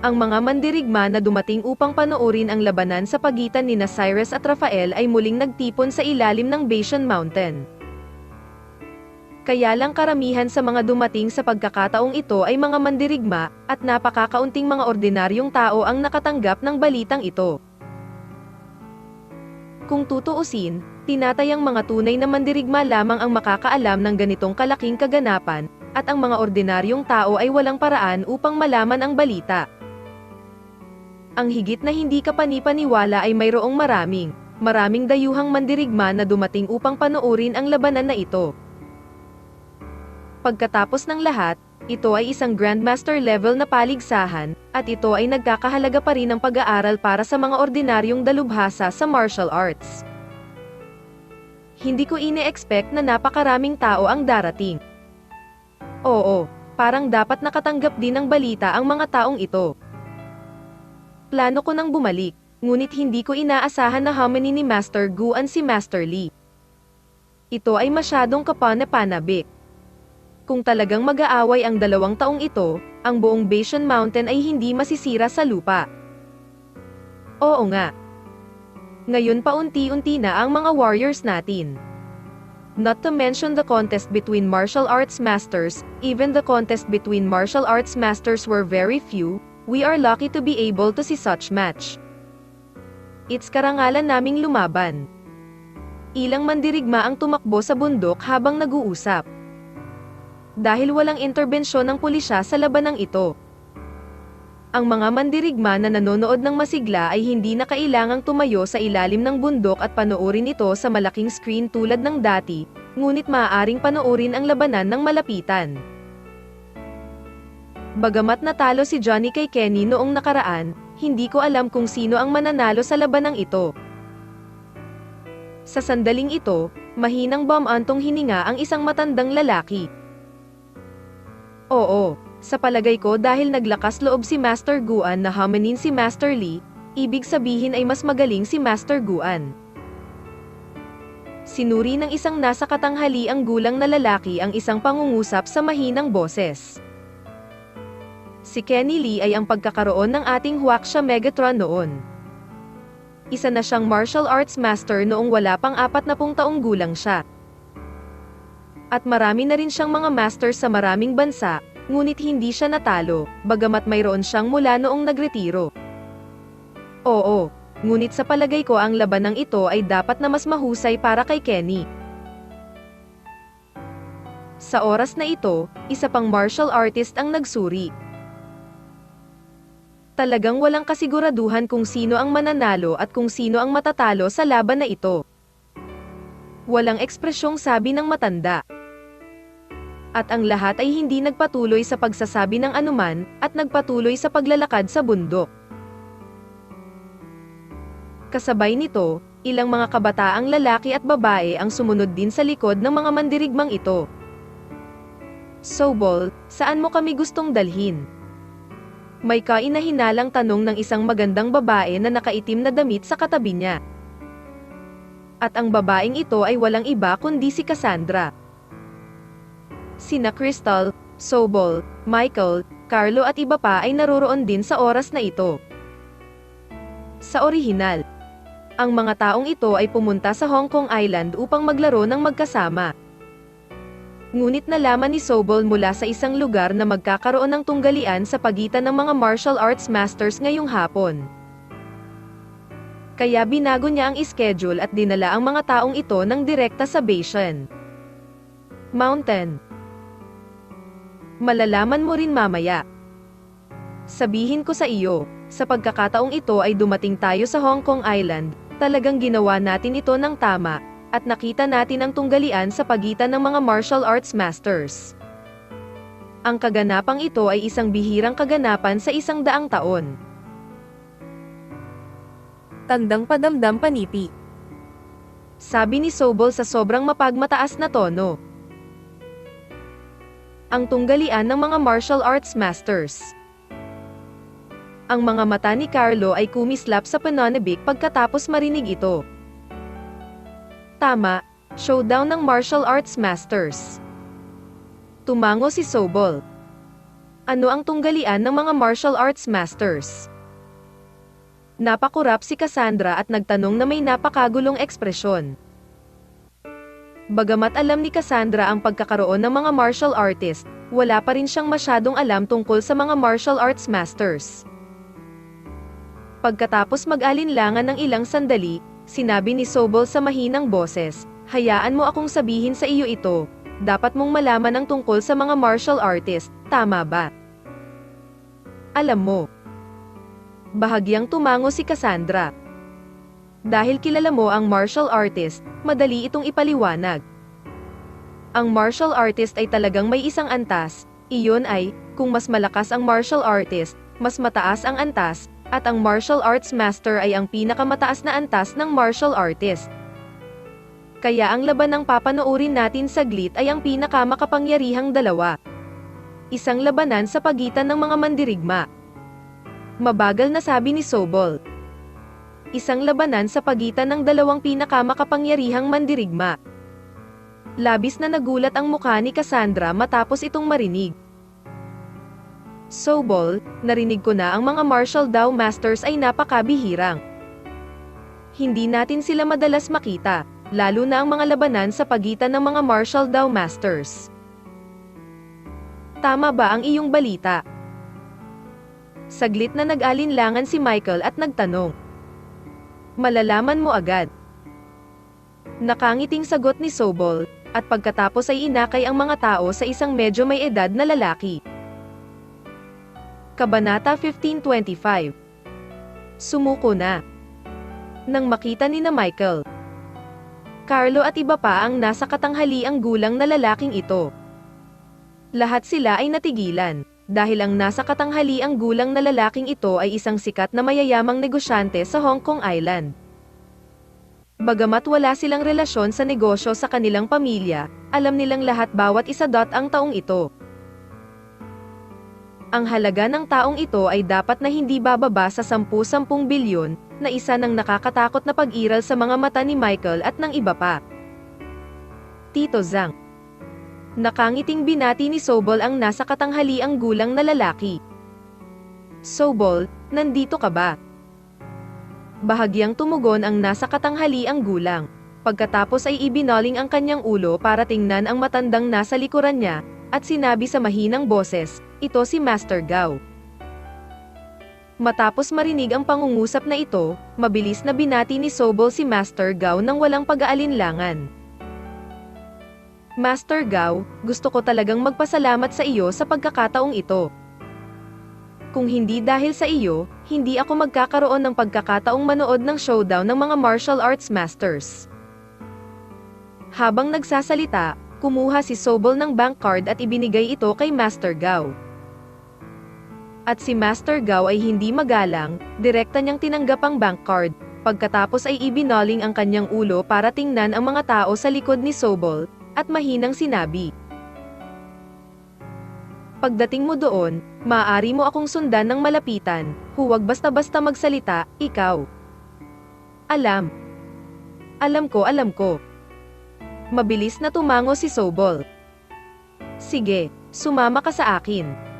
Ang mga mandirigma na dumating upang panoorin ang labanan sa pagitan ni na Cyrus at Rafael ay muling nagtipon sa ilalim ng Bashan Mountain. Kaya lang karamihan sa mga dumating sa pagkakataong ito ay mga mandirigma, at napakakaunting mga ordinaryong tao ang nakatanggap ng balitang ito. Kung tutuusin, tinatayang mga tunay na mandirigma lamang ang makakaalam ng ganitong kalaking kaganapan, at ang mga ordinaryong tao ay walang paraan upang malaman ang balita. Ang higit na hindi kapanipaniwala ay mayroong maraming dayuhang mandirigma na dumating upang panoorin ang labanan na ito. Pagkatapos ng lahat, ito ay isang Grandmaster level na paligsahan, at ito ay nagkakahalaga pa rin ng pag-aaral para sa mga ordinaryong dalubhasa sa martial arts. Hindi ko ine-expect na napakaraming tao ang darating. Oo, parang dapat nakatanggap din ng balita ang mga taong ito. Plano ko nang bumalik, ngunit hindi ko inaasahan na hamanin ni Master Guan si Master Lee. Ito ay masyadong kapana-panabik. Kung talagang mag-aaway ang 2 taong ito, ang buong Bashan Mountain ay hindi masisira sa lupa. Oo nga. Ngayon paunti-unti na ang mga warriors natin. Not to mention the contest between martial arts masters, even the contest between martial arts masters were very few. We are lucky to be able to see such match. It's karangalan naming lumaban. Ilang mandirigma ang tumakbo sa bundok habang nag-uusap. Dahil walang interbensyon ng pulisya sa labanang ito. Ang mga mandirigma na nanonood ng masigla ay hindi na kailangang tumayo sa ilalim ng bundok at panoorin ito sa malaking screen tulad ng dati, ngunit maaaring panoorin ang labanan ng malapitan. Bagamat natalo si Johnny kay Kenny noong nakaraan, hindi ko alam kung sino ang mananalo sa labanang ito. Sa sandaling ito, mahinang bumantong hininga ang isang matandang lalaki. Oo, sa palagay ko dahil naglakas loob si Master Guan na hamanin si Master Lee, ibig sabihin ay mas magaling si Master Guan. Sinuri ng isang nasa katanghaliang gulang na lalaki ang isang pangungusap sa mahinang boses. Si Kenny Lee ay ang pagkakaroon ng ating Huaxia Megatron noon. Isa na siyang martial arts master noong wala pang 40 taong gulang siya. At marami na rin siyang mga masters sa maraming bansa, Ngunit hindi siya natalo, bagamat mayroon siyang mula noong nagretiro. Oo, ngunit sa palagay ko ang labanang ito ay dapat na mas mahusay para kay Kenny. Sa oras na ito, isa pang martial artist ang nagsuri. Talagang walang kasiguraduhan kung sino ang mananalo at kung sino ang matatalo sa laban na ito. Walang ekspresyong sabi ng matanda. At ang lahat ay hindi nagpatuloy sa pagsasabi ng anuman, at nagpatuloy sa paglalakad sa bundok. Kasabay nito, ilang mga kabataang lalaki at babae ang sumunod din sa likod ng mga mandirigmang ito. Sobol, saan mo kami gustong dalhin? May kainahinalang tanong ng isang magandang babae na nakaitim na damit sa katabi niya. At ang babaeng ito ay walang iba kundi si Cassandra. Sina Crystal, Sobol, Michael, Carlo at iba pa ay naroroon din sa oras na ito. Sa orihinal, ang mga taong ito ay pumunta sa Hong Kong Island upang maglaro ng magkasama. Ngunit nalaman ni Sobol mula sa isang lugar na magkakaroon ng tunggalian sa pagitan ng mga martial arts masters ngayong hapon. Kaya binago niya ang schedule at dinala ang mga taong ito ng direkta sa Baishan Mountain. Malalaman mo rin mamaya. Sabihin ko sa iyo, sa pagkakataong ito ay dumating tayo sa Hong Kong Island, talagang ginawa natin ito ng tama, at nakita natin ang tunggalian sa pagitan ng mga martial arts masters. Ang kaganapang ito ay isang bihirang kaganapan sa 100 taon. Tandang padamdam panipi. Sabi ni Sobol sa sobrang mapagmataas na tono. Ang tunggalian ng mga martial arts masters. Ang mga mata ni Carlo ay kumislap sa pananabik pagkatapos marinig ito. Tama, showdown ng martial arts masters. Tumango si Sobol. Ano ang tunggalian ng mga martial arts masters? Napakurap si Cassandra at nagtanong na may napakagulong ekspresyon. Bagamat alam ni Cassandra ang pagkakaroon ng mga martial artist, wala pa rin siyang masyadong alam tungkol sa mga martial arts masters. Pagkatapos mag-alinlangan ng ilang sandali, sinabi ni Sobol sa mahinang boses, "Hayaan mo akong sabihin sa iyo ito, dapat mong malaman ang tungkol sa mga martial artist, tama ba?" Alam mo. Bahagyang tumango si Cassandra. Dahil kilala mo ang martial artist, madali itong ipaliwanag. Ang martial artist ay talagang may isang antas, iyon ay, kung mas malakas ang martial artist, mas mataas ang antas, at ang martial arts master ay ang pinakamataas na antas ng martial artist. Kaya ang laban ng papanoorin natin saglit ay ang pinakamakapangyarihang dalawa. Isang labanan sa pagitan ng mga mandirigma. Mabagal na sabi ni Sobol. Isang labanan sa pagitan ng dalawang pinakamakapangyarihang mandirigma. Labis na nagulat ang mukha ni Cassandra matapos itong marinig. Sobol, narinig ko na ang mga martial daw masters ay napakabihirang. Hindi natin sila madalas makita, lalo na ang mga labanan sa pagitan ng mga martial daw masters. Tama ba ang iyong balita? Saglit na nag-alinlangan si Michael at nagtanong. Malalaman mo agad. Nakangiting sagot ni Sobol, at pagkatapos ay inakay ang mga tao sa isang medyo may edad na lalaki. Kabanata 15:25. Sumuko na. Nang makita ni na Michael, Carlo at iba pa ang nasa katanghaliang gulang na lalaking ito. Lahat sila ay natigilan, dahil ang nasa katanghaliang gulang na lalaking ito ay isang sikat na mayayamang negosyante sa Hong Kong Island. Bagamat wala silang relasyon sa negosyo sa kanilang pamilya, alam nilang lahat bawat isa ang taong ito. Ang halaga ng taong ito ay dapat na hindi bababa sa 10-10 bilyon, na isa ng nakakatakot na pag-iral sa mga mata ni Michael at ng iba pa. Tito Zhang. Nakangiting binati ni Sobol ang nasa katanghaliang gulang na lalaki. Sobol, nandito ka ba? Bahagyang tumugon ang nasa katanghaliang gulang. Pagkatapos ay ibinaling ang kanyang ulo para tingnan ang matandang nasa likuran niya, at sinabi sa mahinang boses, "Ito si Master Gao." Matapos marinig ang pangungusap na ito, mabilis na binati ni Sobol si Master Gao nang walang pag-aalinlangan. "Master Gao, gusto ko talagang magpasalamat sa iyo sa pagkakataong ito. Kung hindi dahil sa iyo, hindi ako magkakaroon ng pagkakataong manood ng showdown ng mga martial arts masters." Habang nagsasalita, kumuha si Sobol ng bank card at ibinigay ito kay Master Gao. At si Master Gao ay hindi magalang, direkta niyang tinanggap ang bank card, pagkatapos ay ibinaling ang kanyang ulo para tingnan ang mga tao sa likod ni Sobol, at mahinang sinabi, "Pagdating mo doon, maaari mo akong sundan ng malapitan, huwag basta-basta magsalita, ikaw." Alam ko. Mabilis na tumango si Sobol. "Sige, sumama ka sa akin."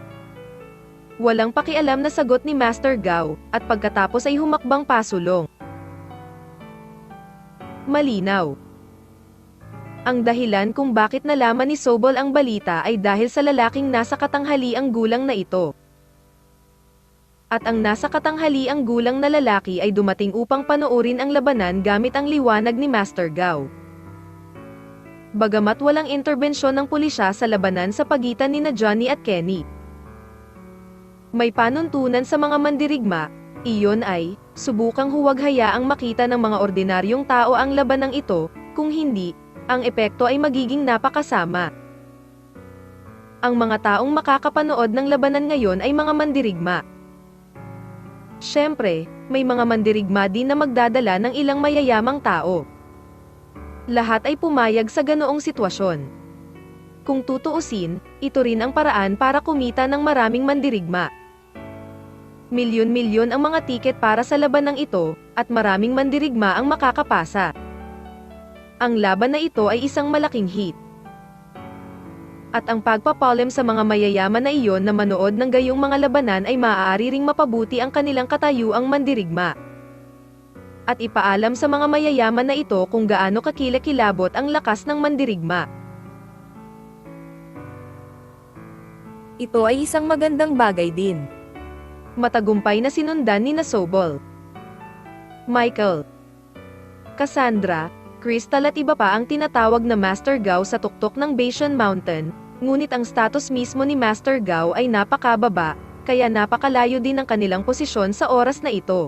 Walang pakialam na sagot ni Master Gao, at pagkatapos ay humakbang pasulong. Malinaw. Ang dahilan kung bakit nalaman ni Sobol ang balita ay dahil sa lalaking nasa katanghaliang gulang na ito. At ang nasa katanghaliang gulang na lalaki ay dumating upang panoorin ang labanan gamit ang liwanag ni Master Gao. Bagamat walang interbensyon ng pulisya sa labanan sa pagitan ni Johnny at Kenny, may panuntunan sa mga mandirigma, iyon ay, subukang huwag hayaang makita ng mga ordinaryong tao ang labanang ito, kung hindi, ang epekto ay magiging napakasama. Ang mga taong makakapanood ng labanan ngayon ay mga mandirigma. Siyempre, may mga mandirigma din na magdadala ng ilang mayayamang tao. Lahat ay pumayag sa ganoong sitwasyon. Kung tutuusin, ito rin ang paraan para kumita ng maraming mandirigma. Milyon-milyon ang mga tiket para sa labanang ito, at maraming mandirigma ang makakapasa. Ang laban na ito ay isang malaking hit. At ang pagpapalem sa mga mayayaman na iyon na manood ng gayong mga labanan ay maaari ring mapabuti ang kanilang katayuang mandirigma. At ipaalam sa mga mayayaman na ito kung gaano kakilakilabot ang lakas ng mandirigma. Ito ay isang magandang bagay din. Matagumpay na sinundan ni Sobol, Michael, Cassandra, Crystal at iba pa ang tinatawag na Master Gao sa tuktok ng Bashan Mountain, ngunit ang status mismo ni Master Gao ay napakababa, kaya napakalayo din ang kanilang posisyon sa oras na ito.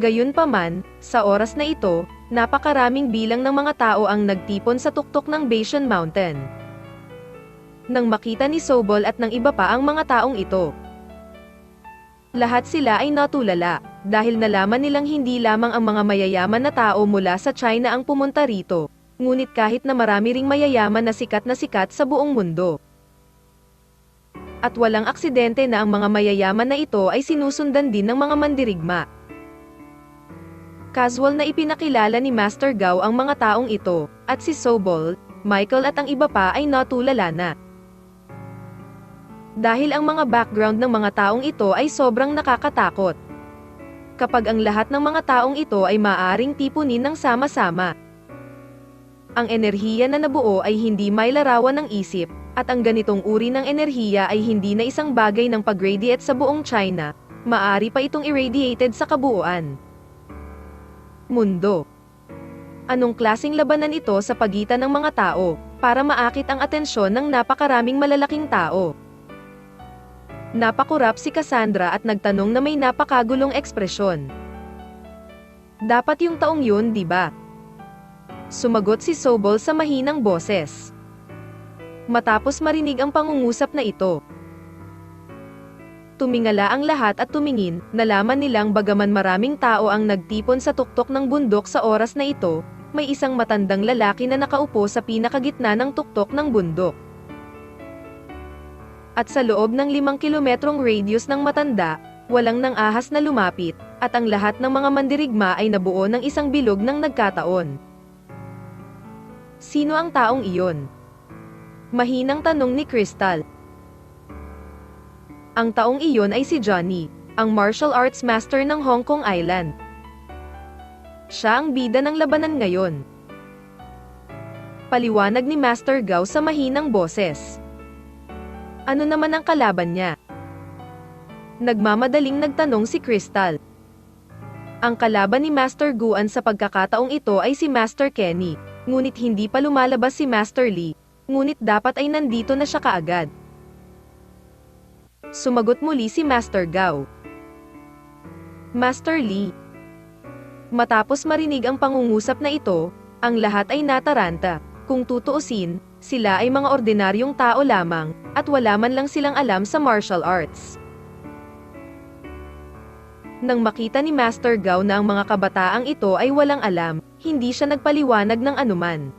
Gayunpaman, sa oras na ito, napakaraming bilang ng mga tao ang nagtipon sa tuktok ng Bashan Mountain. Nang makita ni Sobol at ng iba pa ang mga taong ito, lahat sila ay natulala, dahil nalaman nilang hindi lamang ang mga mayayaman na tao mula sa China ang pumunta rito, ngunit kahit na marami ring mayayaman na sikat sa buong mundo. At walang aksidente na ang mga mayayaman na ito ay sinusundan din ng mga mandirigma. Casual na ipinakilala ni Master Gao ang mga taong ito, at si Sobol, Michael at ang iba pa ay natulala na. Dahil ang mga background ng mga taong ito ay sobrang nakakatakot. Kapag ang lahat ng mga taong ito ay maaaring tipunin ng sama-sama, ang enerhiya na nabuo ay hindi mailarawan ng isip, at ang ganitong uri ng enerhiya ay hindi na isang bagay ng pag-radiate sa buong China, maaari pa itong irradiated sa kabuuan. Mundo. Anong klaseng labanan ito sa pagitan ng mga tao, para maakit ang atensyon ng napakaraming malalaking tao? Napakurap si Cassandra at nagtanong na may napakagulong ekspresyon. "Dapat yung taong yun, di ba?" Sumagot si Sobol sa mahinang boses. Matapos marinig ang pangungusap na ito, tumingala ang lahat at tumingin, nalaman nilang bagaman maraming tao ang nagtipon sa tuktok ng bundok sa oras na ito, may isang matandang lalaki na nakaupo sa pinakagitna ng tuktok ng bundok. At sa loob ng 5 kilometrong radius ng matanda, walang nang ahas na lumapit, at ang lahat ng mga mandirigma ay nabuo ng isang bilog ng nagkataon. Sino ang taong iyon? Mahinang tanong ni Crystal. Ang taong iyon ay si Johnny, ang martial arts master ng Hong Kong Island. Siya ang bida ng labanan ngayon. Paliwanag ni Master Gao sa mahinang boses. Ano naman ang kalaban niya? Nagmamadaling nagtanong si Crystal. Ang kalaban ni Master Guan sa pagkakataong ito ay si Master Kenny, ngunit hindi pa lumalabas si Master Lee, ngunit dapat ay nandito na siya kaagad. Sumagot muli si Master Gao. Master Lee. Matapos marinig ang pangungusap na ito, ang lahat ay nataranta. Kung tutuusin, sila ay mga ordinaryong tao lamang, at wala man lang silang alam sa martial arts. Nang makita ni Master Gao na ang mga kabataang ito ay walang alam, hindi siya nagpaliwanag ng anuman.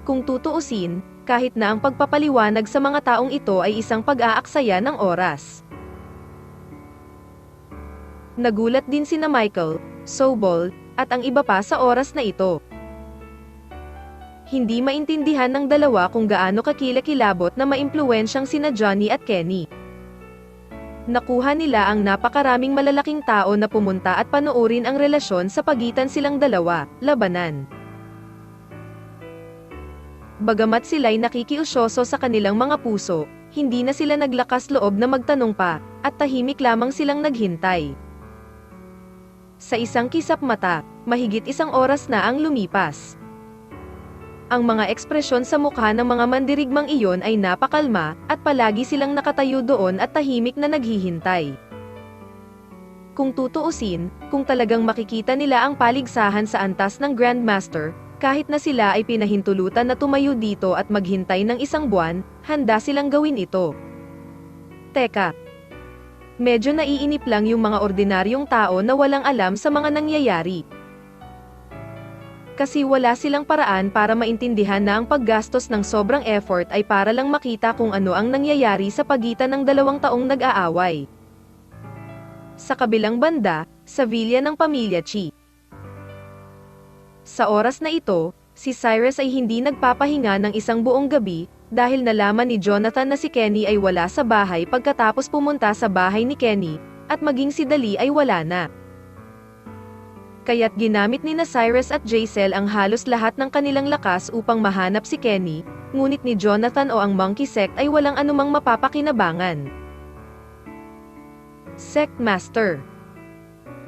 Kung tutuusin, kahit na ang pagpapaliwanag sa mga taong ito ay isang pag-aaksaya ng oras. Nagulat din sina Michael, Sobol, at ang iba pa sa oras na ito. Hindi maintindihan ng dalawa kung gaano kakilakilabot na maimpluwensyang sina Johnny at Kenny. Nakuha nila ang napakaraming malalaking tao na pumunta at panoorin ang relasyon sa pagitan silang dalawa, labanan. Bagamat sila'y nakikiusyoso sa kanilang mga puso, hindi na sila naglakas loob na magtanong pa, at tahimik lamang silang naghintay. Sa isang kisap mata, mahigit isang oras na ang lumipas. Ang mga ekspresyon sa mukha ng mga mandirigmang iyon ay napakalma, at palagi silang nakatayo doon at tahimik na naghihintay. Kung tutuusin, kung talagang makikita nila ang paligsahan sa antas ng Grandmaster, kahit na sila ay pinahintulutan na tumayo dito at maghintay ng isang buwan, handa silang gawin ito. Teka. Medyo naiinip lang yung mga ordinaryong tao na walang alam sa mga nangyayari. Kasi wala silang paraan para maintindihan na ang paggastos ng sobrang effort ay para lang makita kung ano ang nangyayari sa pagitan ng dalawang taong nag-aaway. Sa kabilang banda, sa villa ng pamilya Chi. Sa oras na ito, si Cyrus ay hindi nagpapahinga ng isang buong gabi, dahil nalaman ni Jonathan na si Kenny ay wala sa bahay pagkatapos pumunta sa bahay ni Kenny, at maging si Dali ay wala na. Kaya't ginamit ni Cyrus at Jaisel ang halos lahat ng kanilang lakas upang mahanap si Kenny, ngunit ni Jonathan o ang Monkey Sect ay walang anumang mapapakinabangan. Sect Master.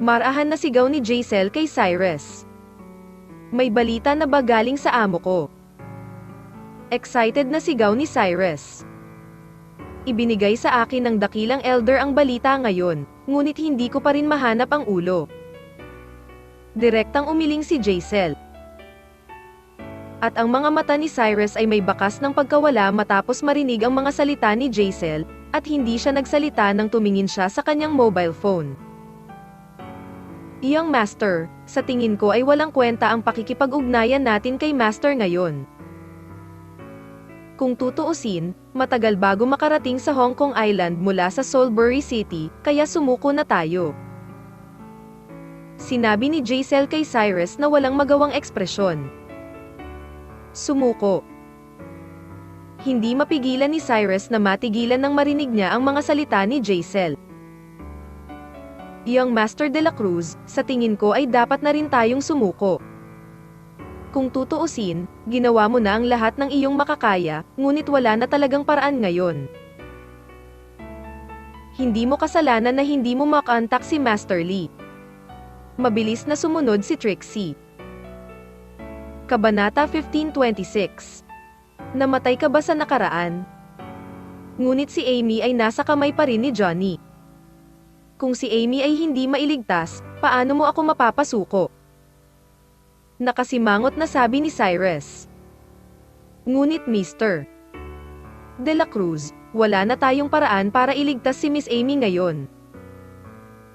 Marahan na sigaw ni Jaisel kay Cyrus. May balita na ba galing sa amo ko? Excited na sigaw ni Cyrus. Ibinigay sa akin ng dakilang elder ang balita ngayon, ngunit hindi ko pa rin mahanap ang ulo. Direktang umiling si Jaisel. At ang mga mata ni Cyrus ay may bakas ng pagkawala matapos marinig ang mga salita ni Jaisel, at hindi siya nagsalita nang tumingin siya sa kanyang mobile phone. Young Master, sa tingin ko ay walang kwenta ang pakikipag-ugnayan natin kay Master ngayon. Kung tutuusin, matagal bago makarating sa Hong Kong Island mula sa Salisbury City, kaya sumuko na tayo. Sinabi ni Jaisel kay Cyrus na walang magawang ekspresyon. Sumuko. Hindi mapigilan ni Cyrus na matigilan nang marinig niya ang mga salita ni Jaisel. Young Master de la Cruz, sa tingin ko ay dapat na rin tayong sumuko. Kung tutuusin, ginawa mo na ang lahat ng iyong makakaya, ngunit wala na talagang paraan ngayon. Hindi mo kasalanan na hindi mo makontak si Master Lee. Mabilis na sumunod si Trixie. Kabanata 15:26. Namatay ka ba sa nakaraan? Ngunit si Amy ay nasa kamay pa rin ni Johnny. Kung si Amy ay hindi mailigtas, paano mo ako mapapasuko? Nakasimangot na sabi ni Cyrus. Ngunit Mr. De la Cruz, wala na tayong paraan para iligtas si Miss Amy ngayon.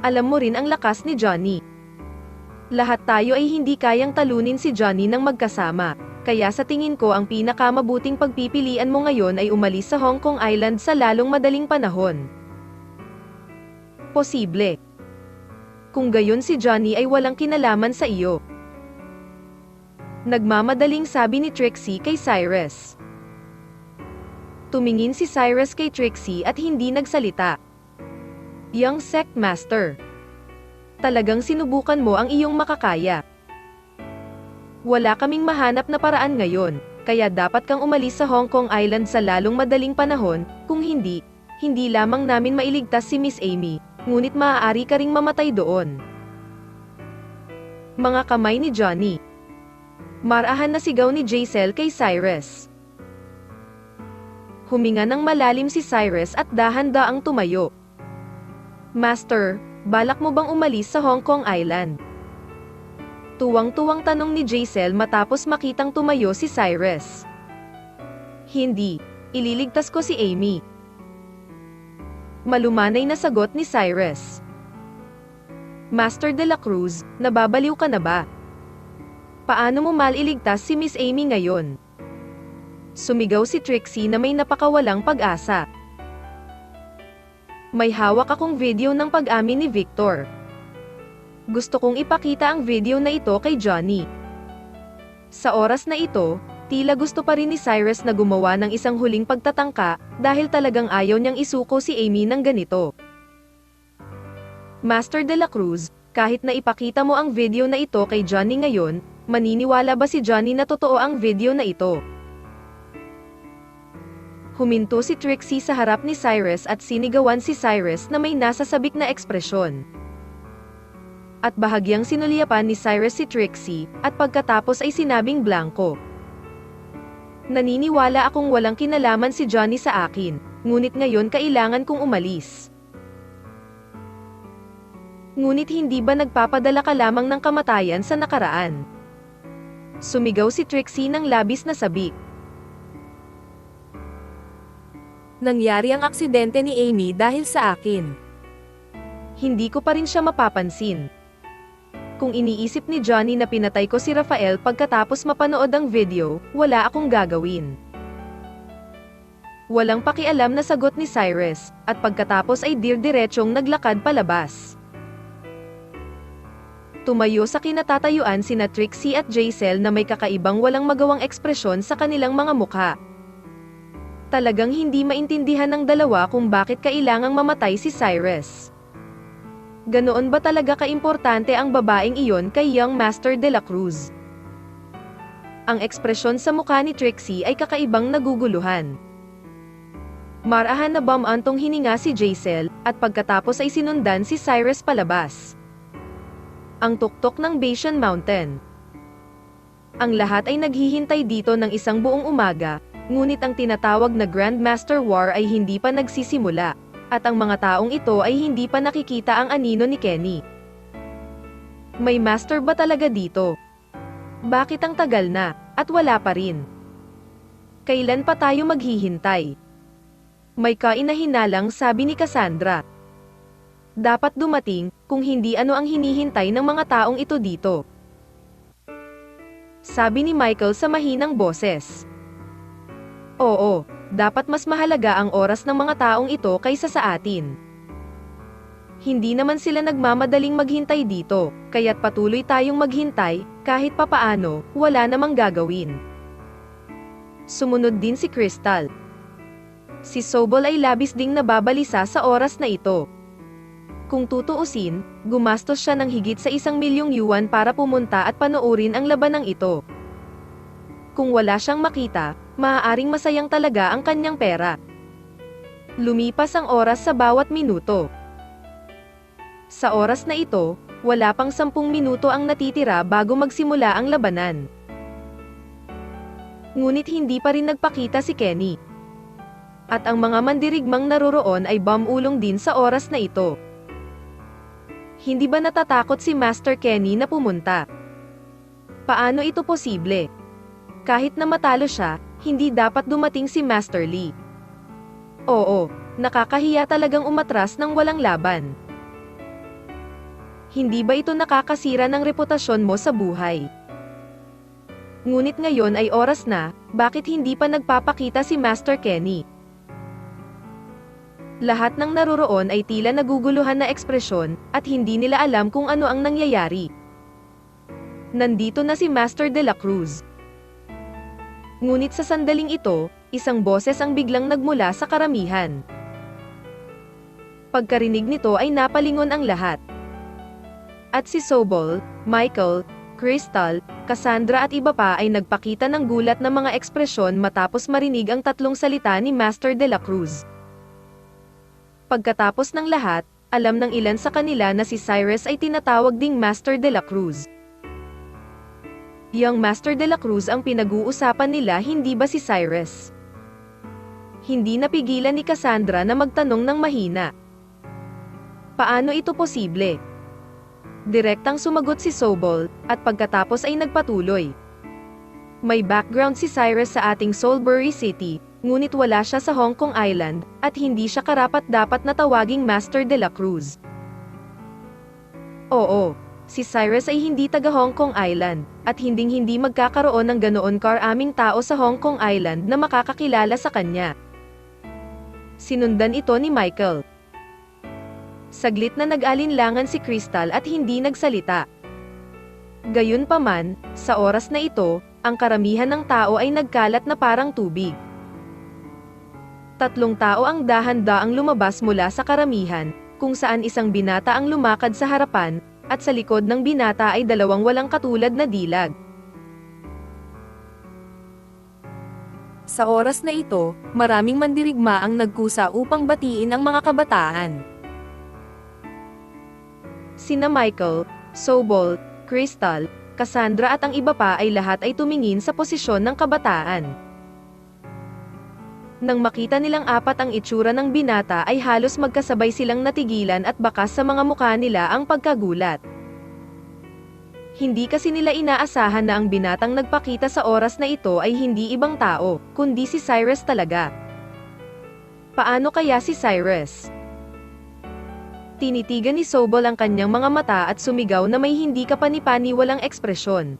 Alam mo rin ang lakas ni Johnny. Lahat tayo ay hindi kayang talunin si Johnny nang magkasama, kaya sa tingin ko ang pinakamabuting pagpipilian mo ngayon ay umalis sa Hong Kong Island sa lalong madaling panahon. Posible. Kung gayon si Johnny ay walang kinalaman sa iyo. Nagmamadaling sabi ni Trixie kay Cyrus. Tumingin si Cyrus kay Trixie at hindi nagsalita. Young Sect Master. Talagang sinubukan mo ang iyong makakaya. Wala kaming mahanap na paraan ngayon, kaya dapat kang umalis sa Hong Kong Island sa lalong madaling panahon, kung hindi, hindi lamang namin mailigtas si Miss Amy, ngunit maaari ka ring mamatay doon. Mga kamay ni Johnny. Marahan na sigaw ni Jaisel kay Cyrus. Huminga ng malalim si Cyrus at dahan-daang tumayo. Master, balak mo bang umalis sa Hong Kong Island? Tuwang-tuwang tanong ni Jaisel matapos makitang tumayo si Cyrus. Hindi, ililigtas ko si Amy. Malumanay na sagot ni Cyrus. Master de la Cruz, nababaliw ka na ba? Paano mo maliligtas si Miss Amy ngayon? Sumigaw si Trixie na may napakawalang pag-asa. May hawak akong video ng pag-amin ni Victor. Gusto kong ipakita ang video na ito kay Johnny. Sa oras na ito, tila gusto pa rin ni Cyrus na gumawa ng isang huling pagtatangka, dahil talagang ayaw niyang isuko si Amy ng ganito. Master de la Cruz, kahit na ipakita mo ang video na ito kay Johnny ngayon, maniniwala ba si Johnny na totoo ang video na ito? Huminto si Trixie sa harap ni Cyrus at sinigawan si Cyrus na may nasasabik na ekspresyon. At bahagyang sinulyapan ni Cyrus si Trixie, at pagkatapos ay sinabing blanko. Naniniwala akong walang kinalaman si Johnny sa akin, ngunit ngayon kailangan kong umalis. Ngunit hindi ba nagpapadala ka lamang ng kamatayan sa nakaraan? Sumigaw si Trixie ng labis na sabik. Nangyari ang aksidente ni Amy dahil sa akin. Hindi ko pa rin siya mapapansin. Kung iniisip ni Johnny na pinatay ko si Rafael pagkatapos mapanood ang video, wala akong gagawin. Walang pakialam na sagot ni Cyrus, at pagkatapos ay dir-diretsyong naglakad palabas. Tumayo sa kinatatayuan sina Trixie at Jaisel na may kakaibang walang magawang ekspresyon sa kanilang mga mukha. Talagang hindi maintindihan ng dalawa kung bakit kailangang mamatay si Cyrus. Ganoon ba talaga kaimportante ang babaeng iyon kay Young Master de la Cruz? Ang ekspresyon sa mukha ni Trixie ay kakaibang naguguluhan. Marahan na bumantong hininga si Jaisel, at pagkatapos ay sinundan si Cyrus palabas. Ang tuktok ng Baishan Mountain. Ang lahat ay naghihintay dito ng isang buong umaga, ngunit ang tinatawag na Grandmaster War ay hindi pa nagsisimula. At ang mga taong ito ay hindi pa nakikita ang anino ni Kenny. May master ba talaga dito? Bakit ang tagal na, at wala pa rin? Kailan pa tayo maghihintay? May kainahinalang sabi ni Cassandra. Dapat dumating, kung hindi ano ang hinihintay ng mga taong ito dito. Sabi ni Michael sa mahinang boses. Oo. Dapat mas mahalaga ang oras ng mga taong ito kaysa sa atin. Hindi naman sila nagmamadaling maghintay dito, kaya't patuloy tayong maghintay, kahit papaano, wala namang gagawin. Sumunod din si Crystal. Si Sobol ay labis ding nababalisa sa oras na ito. Kung tutuusin, gumastos siya ng higit sa 1,000,000 yuan para pumunta at panoorin ang labanang ito. Kung wala siyang makita, maaaring masayang talaga ang kanyang pera. Lumipas ang oras sa bawat minuto. Sa oras na ito, wala pang 10 minuto ang natitira bago magsimula ang labanan. Ngunit hindi pa rin nagpakita si Kenny. At ang mga mandirigmang naroroon ay bumulong din sa oras na ito. Hindi ba natatakot si Master Kenny na pumunta? Paano ito posible? Kahit na matalo siya, hindi dapat dumating si Master Lee. Oo, nakakahiya talagang umatras ng walang laban. Hindi ba ito nakakasira ng reputasyon mo sa buhay? Ngunit ngayon ay oras na, bakit hindi pa nagpapakita si Master Kenny? Lahat ng naroroon ay tila naguguluhan na ekspresyon, at hindi nila alam kung ano ang nangyayari. Nandito na si Master de la Cruz. Ngunit sa sandaling ito, isang boses ang biglang nagmula sa karamihan. Pagkarinig nito ay napalingon ang lahat. At si Sobol, Michael, Crystal, Cassandra at iba pa ay nagpakita ng gulat na mga ekspresyon matapos marinig ang tatlong salita ni Master de la Cruz. Pagkatapos ng lahat, alam ng ilan sa kanila na si Cyrus ay tinatawag ding Master de la Cruz. Yung Master de la Cruz ang pinag-uusapan nila, hindi ba si Cyrus? Hindi napigilan ni Cassandra na magtanong ng mahina. Paano ito posible? Direktang sumagot si Sobol, at pagkatapos ay nagpatuloy. May background si Cyrus sa ating Soulbury City, ngunit wala siya sa Hong Kong Island, at hindi siya karapat-dapat na tawaging Master de la Cruz. Oo, si Cyrus ay hindi taga Hong Kong Island, at hinding-hindi magkakaroon ng ganoon karaming tao sa Hong Kong Island na makakakilala sa kanya. Sinundan ito ni Michael. Saglit na nag-alinlangan si Crystal at hindi nagsalita. Gayunpaman, sa oras na ito, ang karamihan ng tao ay nagkalat na parang tubig. Tatlong tao ang dahan-daang lumabas mula sa karamihan, kung saan isang binata ang lumakad sa harapan, at sa likod ng binata ay dalawang walang katulad na dilag. Sa oras na ito, maraming mandirigma ang nagkusa upang batiin ang mga kabataan. Sina Michael, Sobol, Crystal, Cassandra at ang iba pa ay lahat ay tumingin sa posisyon ng kabataan. Nang makita nilang apat ang itsura ng binata ay halos magkasabay silang natigilan at bakas sa mga mukha nila ang pagkagulat. Hindi kasi nila inaasahan na ang binatang nagpakita sa oras na ito ay hindi ibang tao, kundi si Cyrus talaga. Paano kaya si Cyrus? Tinitigan ni Sobol ang kanyang mga mata at sumigaw na may hindi kapani-paniwalang ekspresyon.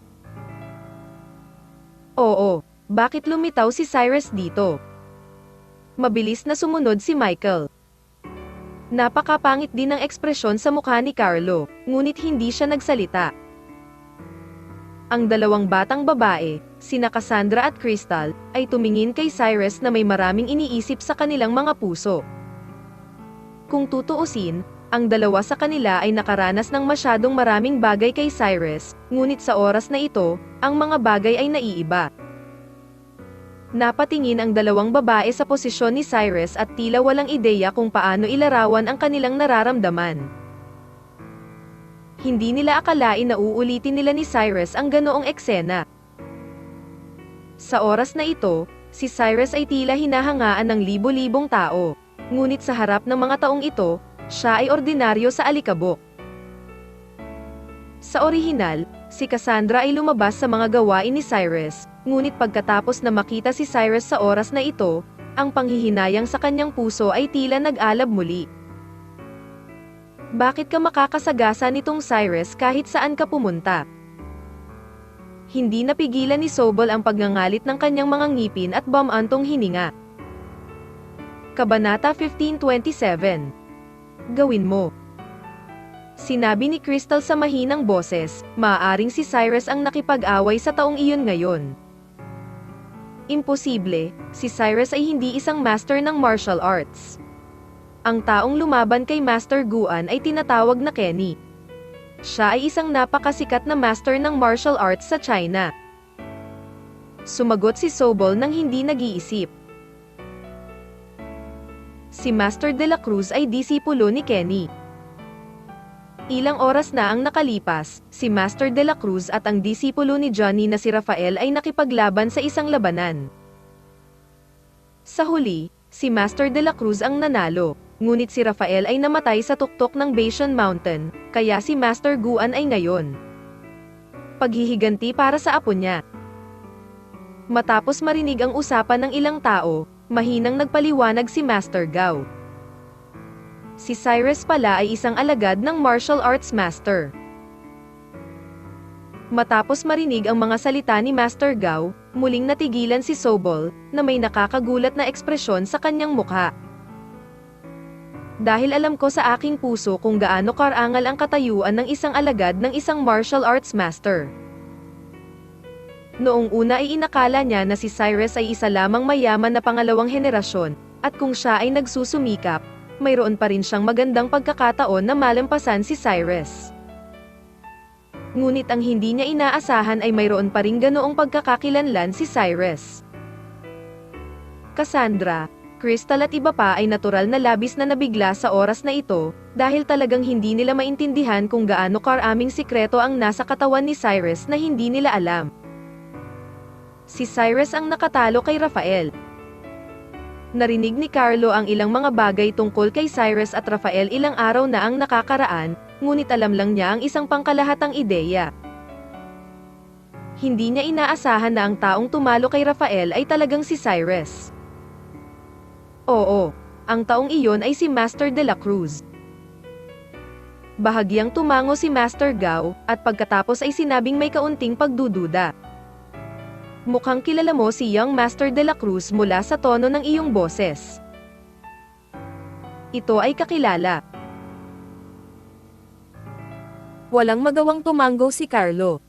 Oo, bakit lumitaw si Cyrus dito? Mabilis na sumunod si Michael. Napakapangit din ang ekspresyon sa mukha ni Carlo, ngunit hindi siya nagsalita. Ang dalawang batang babae, sina Cassandra at Crystal, ay tumingin kay Cyrus na may maraming iniisip sa kanilang mga puso. Kung tutuusin, ang dalawa sa kanila ay nakaranas ng masyadong maraming bagay kay Cyrus, ngunit sa oras na ito, ang mga bagay ay naiiba. Napatingin ang dalawang babae sa posisyon ni Cyrus at tila walang ideya kung paano ilarawan ang kanilang nararamdaman. Hindi nila akalain na uulitin nila ni Cyrus ang ganoong eksena. Sa oras na ito, si Cyrus ay tila hinahangaan ng libo-libong tao, ngunit sa harap ng mga taong ito, siya ay ordinaryo sa alikabok. Sa orihinal, si Cassandra ay lumabas sa mga gawain ni Cyrus, ngunit pagkatapos na makita si Cyrus sa oras na ito, ang panghihinayang sa kanyang puso ay tila nag-alab muli. Bakit ka makakasagasa nitong Cyrus kahit saan ka pumunta? Hindi napigilan ni Sobol ang pagngangalit ng kanyang mga ngipin at bumantong hininga. Kabanata 15:27. Gawin mo. Sinabi ni Crystal sa mahinang boses, maaaring si Cyrus ang nakipag-away sa taong iyon ngayon. Imposible, si Cyrus ay hindi isang master ng martial arts. Ang taong lumaban kay Master Guan ay tinatawag na Kenny. Siya ay isang napakasikat na master ng martial arts sa China. Sumagot si Sobol nang hindi nag-iisip. Si Master de la Cruz ay disipulo ni Kenny. Ilang oras na ang nakalipas, si Master de la Cruz at ang disipulo ni Johnny na si Rafael ay nakipaglaban sa isang labanan. Sa huli, si Master de la Cruz ang nanalo, ngunit si Rafael ay namatay sa tuktok ng Bashan Mountain, kaya si Master Guan ay ngayon paghihiganti para sa apo niya. Matapos marinig ang usapan ng ilang tao, mahinang nagpaliwanag si Master Gao. Si Cyrus pala ay isang alagad ng martial arts master. Matapos marinig ang mga salita ni Master Gao, muling natigilan si Sobol, na may nakakagulat na ekspresyon sa kanyang mukha. Dahil alam ko sa aking puso kung gaano karangal ang katayuan ng isang alagad ng isang martial arts master. Noong una ay inakala niya na si Cyrus ay isa lamang mayaman na pangalawang henerasyon, at kung siya ay nagsusumikap, mayroon pa rin siyang magandang pagkakataon na malampasan si Cyrus. Ngunit ang hindi niya inaasahan ay mayroon pa ring ganoong pagkakakilanlan si Cyrus. Cassandra, Crystal at iba pa ay natural na labis na nabigla sa oras na ito, dahil talagang hindi nila maintindihan kung gaano karaming sikreto ang nasa katawan ni Cyrus na hindi nila alam. Si Cyrus ang nakatalo kay Rafael. Narinig ni Carlo ang ilang mga bagay tungkol kay Cyrus at Rafael ilang araw na ang nakakaraan, ngunit alam lang niya ang isang pangkalahatang ideya. Hindi niya inaasahan na ang taong tumalo kay Rafael ay talagang si Cyrus. Oo, ang taong iyon ay si Master de la Cruz. Bahagyang tumango si Master Gao, at pagkatapos ay sinabing may kaunting pagdududa. Mukhang kilala mo si Young Master de la Cruz mula sa tono ng iyong boses. Ito ay kakilala. Walang magawang tumango si Carlo.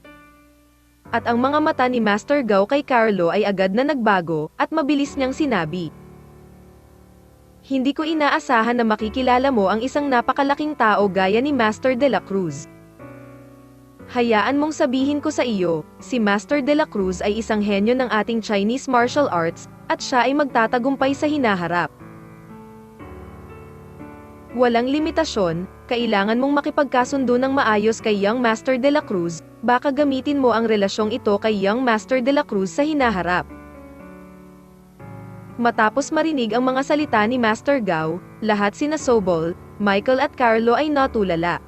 At ang mga mata ni Master Gao kay Carlo ay agad na nagbago, at mabilis niyang sinabi. Hindi ko inaasahan na makikilala mo ang isang napakalaking tao gaya ni Master de la Cruz. Hayaan mong sabihin ko sa iyo, si Master de la Cruz ay isang henyo ng ating Chinese martial arts, at siya ay magtatagumpay sa hinaharap. Walang limitasyon, kailangan mong makipagkasundo ng maayos kay Young Master de la Cruz, baka gamitin mo ang relasyong ito kay Young Master de la Cruz sa hinaharap. Matapos marinig ang mga salita ni Master Gao, lahat sina Sobol, Michael at Carlo ay natulala.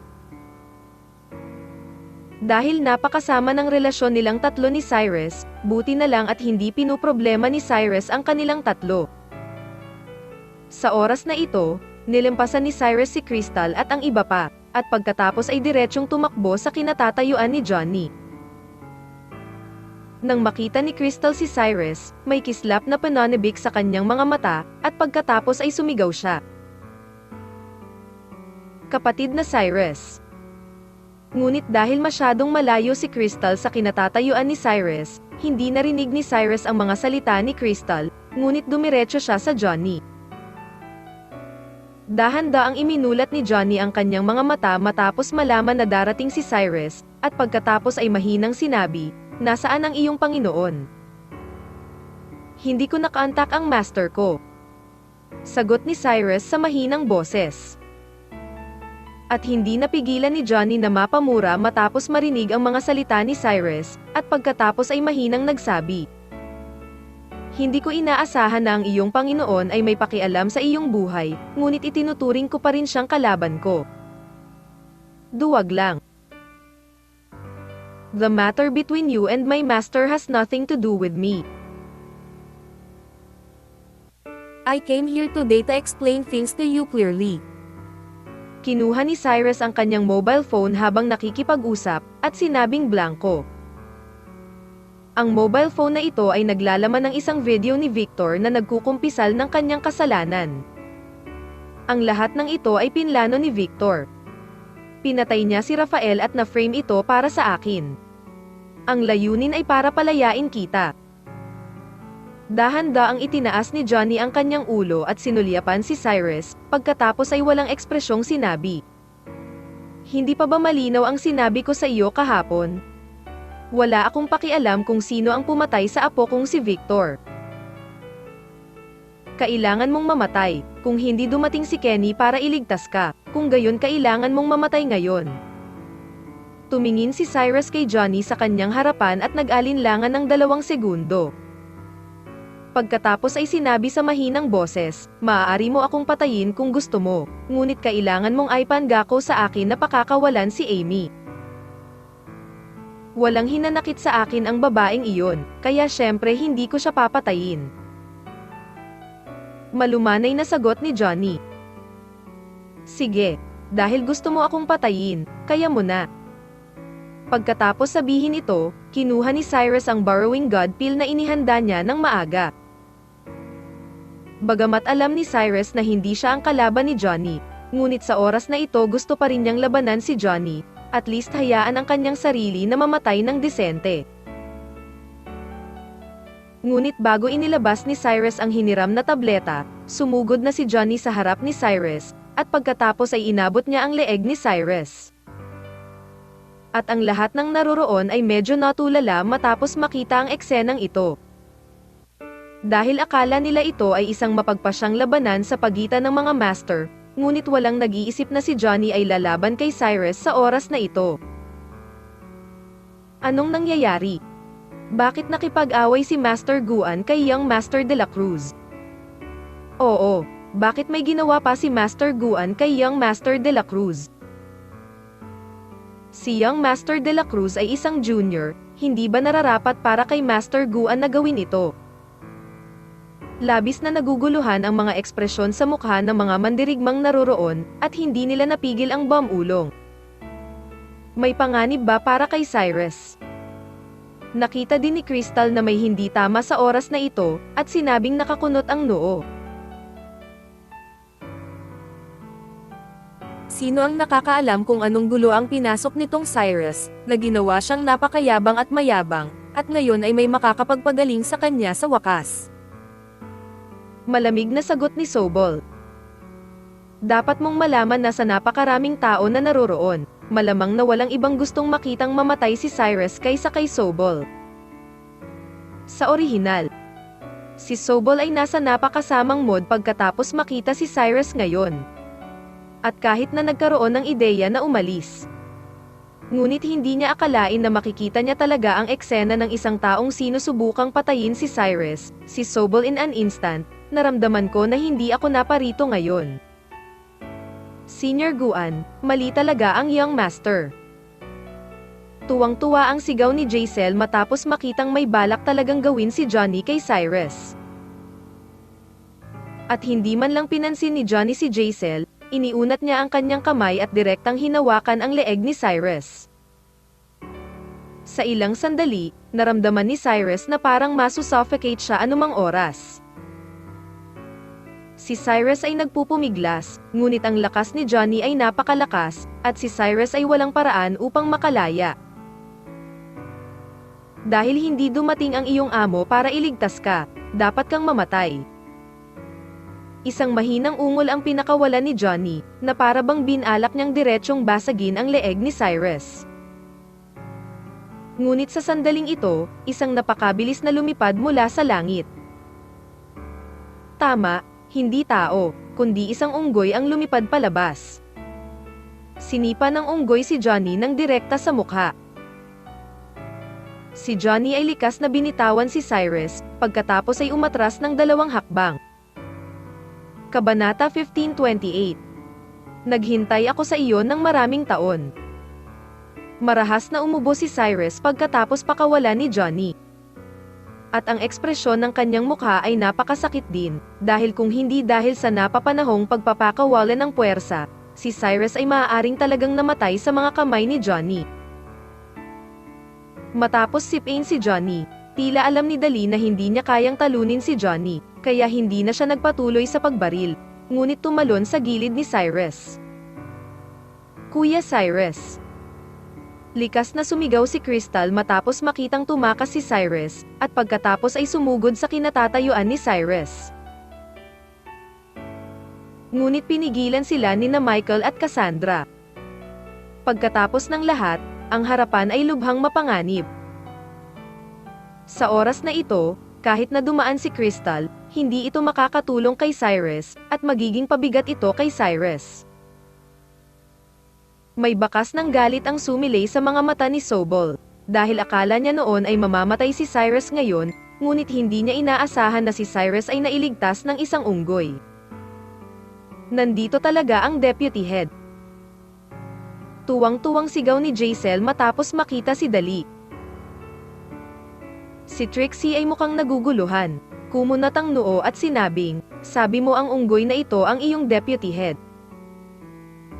Dahil napakasama ng relasyon nilang tatlo ni Cyrus, buti na lang at hindi pinuproblema ni Cyrus ang kanilang tatlo. Sa oras na ito, nilimpasan ni Cyrus si Crystal at ang iba pa, at pagkatapos ay diretsyong tumakbo sa kinatatayuan ni Johnny. Nang makita ni Crystal si Cyrus, may kislap na pananabik sa kanyang mga mata, at pagkatapos ay sumigaw siya. Kapatid na Cyrus. Ngunit dahil masyadong malayo si Crystal sa kinatatayuan ni Cyrus, hindi narinig ni Cyrus ang mga salita ni Crystal, ngunit dumiretso siya sa Johnny. Dahan-daang iminulat ni Johnny ang kanyang mga mata matapos malaman na darating si Cyrus, at pagkatapos ay mahinang sinabi, "Nasaan ang iyong Panginoon?" "Hindi ko nakaantak ang master ko," sagot ni Cyrus sa mahinang boses. At hindi napigilan ni Johnny na mapamura matapos marinig ang mga salita ni Cyrus, at pagkatapos ay mahinang nagsabi, "Hindi ko inaasahan na ang iyong Panginoon ay may pakialam sa iyong buhay, ngunit itinuturing ko pa rin siyang kalaban ko. Duwag lang. The matter between you and my master has nothing to do with me. I came here today to explain things to you clearly." Kinuha ni Cyrus ang kanyang mobile phone habang nakikipag-usap, at sinabing blanko. Ang mobile phone na ito ay naglalaman ng isang video ni Victor na nagkukumpisal ng kanyang kasalanan. Ang lahat ng ito ay pinlano ni Victor. Pinatay niya si Rafael at na-frame ito para sa akin. Ang layunin ay para palayain kita. Dahan-daang itinaas ni Johnny ang kanyang ulo at sinulyapan si Cyrus, pagkatapos ay walang ekspresyong sinabi. "Hindi pa ba malinaw ang sinabi ko sa iyo kahapon? Wala akong pakialam kung sino ang pumatay sa apo kong si Victor. Kailangan mong mamatay, kung hindi dumating si Kenny para iligtas ka, kung gayon kailangan mong mamatay ngayon." Tumingin si Cyrus kay Johnny sa kanyang harapan at nag-alinlangan ng 2 segundo. Pagkatapos ay sinabi sa mahinang boses, "Maaari mo akong patayin kung gusto mo, ngunit kailangan mong ipanggako sa akin na pakakawalan si Amy. Walang hinanakit sa akin ang babaeng iyon, kaya syempre hindi ko siya papatayin." Malumanay na sagot ni Johnny. "Sige, dahil gusto mo akong patayin, kaya mo na." Pagkatapos sabihin ito, kinuha ni Cyrus ang borrowing god pill na inihanda niya ng maaga. Bagamat alam ni Cyrus na hindi siya ang kalaban ni Johnny, ngunit sa oras na ito gusto pa rin niyang labanan si Johnny, at least hayaan ang kanyang sarili na mamatay ng disente. Ngunit bago inilabas ni Cyrus ang hiniram na tableta, sumugod na si Johnny sa harap ni Cyrus, at pagkatapos ay inabot niya ang leeg ni Cyrus. At ang lahat ng naroroon ay medyo natulala matapos makita ang eksenang ito. Dahil akala nila ito ay isang mapagpasyang labanan sa pagitan ng mga master, ngunit walang nag-iisip na si Johnny ay lalaban kay Cyrus sa oras na ito. Anong nangyayari? Bakit nakipag-away si Master Guan kay Young Master de la Cruz? Oo, bakit may ginawa pa si Master Guan kay Young Master de la Cruz? Si Young Master de la Cruz ay isang junior, hindi ba nararapat para kay Master Guan na gawin ito? Labis na naguguluhan ang mga ekspresyon sa mukha ng mga mandirigmang naroroon, at hindi nila napigil ang bamulong. May panganib ba para kay Cyrus? Nakita din ni Crystal na may hindi tama sa oras na ito, at sinabing nakakunot ang noo. Sino ang nakakaalam kung anong gulo ang pinasok nitong Cyrus, na ginawa siyang napakayabang at mayabang, at ngayon ay may makakapagpagaling sa kanya sa wakas. Malamig na sagot ni Sobol. Dapat mong malaman na sa napakaraming tao na naroroon, malamang na walang ibang gustong makitang mamatay si Cyrus kaysa kay Sobol. Sa orihinal, si Sobol ay nasa napakasamang mood pagkatapos makita si Cyrus ngayon. At kahit na nagkaroon ng ideya na umalis, ngunit hindi niya akalain na makikita niya talaga ang eksena ng isang taong sinusubukang patayin si Cyrus, si Sobol in an instant. Naramdaman ko na hindi ako naparito ngayon. Senior Guan, mali talaga ang Young Master. Tuwang-tuwa ang sigaw ni Jaisel matapos makitang may balak talagang gawin si Johnny kay Cyrus. At hindi man lang pinansin ni Johnny si Jaisel, iniunat niya ang kanyang kamay at direktang hinawakan ang leeg ni Cyrus. Sa ilang sandali, naramdaman ni Cyrus na parang masusuffocate siya anumang oras. Si Cyrus ay nagpupumiglas, ngunit ang lakas ni Johnny ay napakalakas, at si Cyrus ay walang paraan upang makalaya. Dahil hindi dumating ang iyong amo para iligtas ka, dapat kang mamatay. Isang mahinang ungol ang pinakawalan ni Johnny, na para bang binalak niyang diretsyong basagin ang leeg ni Cyrus. Ngunit sa sandaling ito, isang napakabilis na lumipad mula sa langit. Tama, hindi tao, kundi isang unggoy ang lumipad palabas. Sinipa ng unggoy si Johnny ng direkta sa mukha. Si Johnny ay likas na binitawan si Cyrus, pagkatapos ay umatras ng 2 hakbang. Kabanata 15:28. Naghintay ako sa iyo ng maraming taon. Marahas na umubo si Cyrus pagkatapos pakawala ni Johnny. At ang ekspresyon ng kanyang mukha ay napakasakit din, dahil kung hindi dahil sa napapanahong pagpapakawalan ng puwersa, si Cyrus ay maaaring talagang namatay sa mga kamay ni Johnny. Matapos sipin si Johnny, tila alam ni Dali na hindi niya kayang talunin si Johnny, kaya hindi na siya nagpatuloy sa pagbaril, ngunit tumalon sa gilid ni Cyrus. Kuya Cyrus. Likas na sumigaw si Crystal matapos makitang tumakas si Cyrus, at pagkatapos ay sumugod sa kinatatayuan ni Cyrus. Ngunit pinigilan sila ni Michael at Cassandra. Pagkatapos ng lahat, ang harapan ay lubhang mapanganib. Sa oras na ito, kahit na dumaan si Crystal, hindi ito makakatulong kay Cyrus, at magiging pabigat ito kay Cyrus. May bakas ng galit ang sumilay sa mga mata ni Sobol, dahil akala niya noon ay mamamatay si Cyrus ngayon, ngunit hindi niya inaasahan na si Cyrus ay nailigtas ng isang unggoy. Nandito talaga ang deputy head. Tuwang-tuwang sigaw ni Jaisel matapos makita si Dali. Si Trixie ay mukhang naguguluhan, kumunat ang noo at sinabing, "Sabi mo ang unggoy na ito ang iyong deputy head?"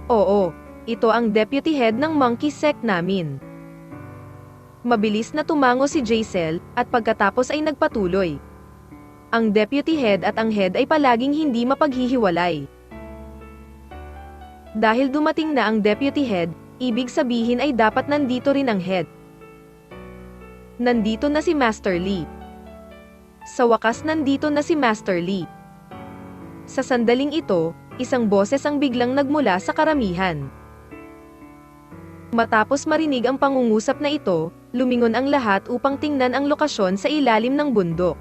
"Oo. Ito ang deputy head ng monkey sect namin." Mabilis na tumango si Jaisel, at pagkatapos ay nagpatuloy. Ang deputy head at ang head ay palaging hindi mapaghihiwalay. Dahil dumating na ang deputy head, ibig sabihin ay dapat nandito rin ang head. Nandito na si Master Lee. Sa wakas nandito na si Master Lee. Sa sandaling ito, isang boses ang biglang nagmula sa karamihan. Matapos marinig ang pangungusap na ito, lumingon ang lahat upang tingnan ang lokasyon sa ilalim ng bundok.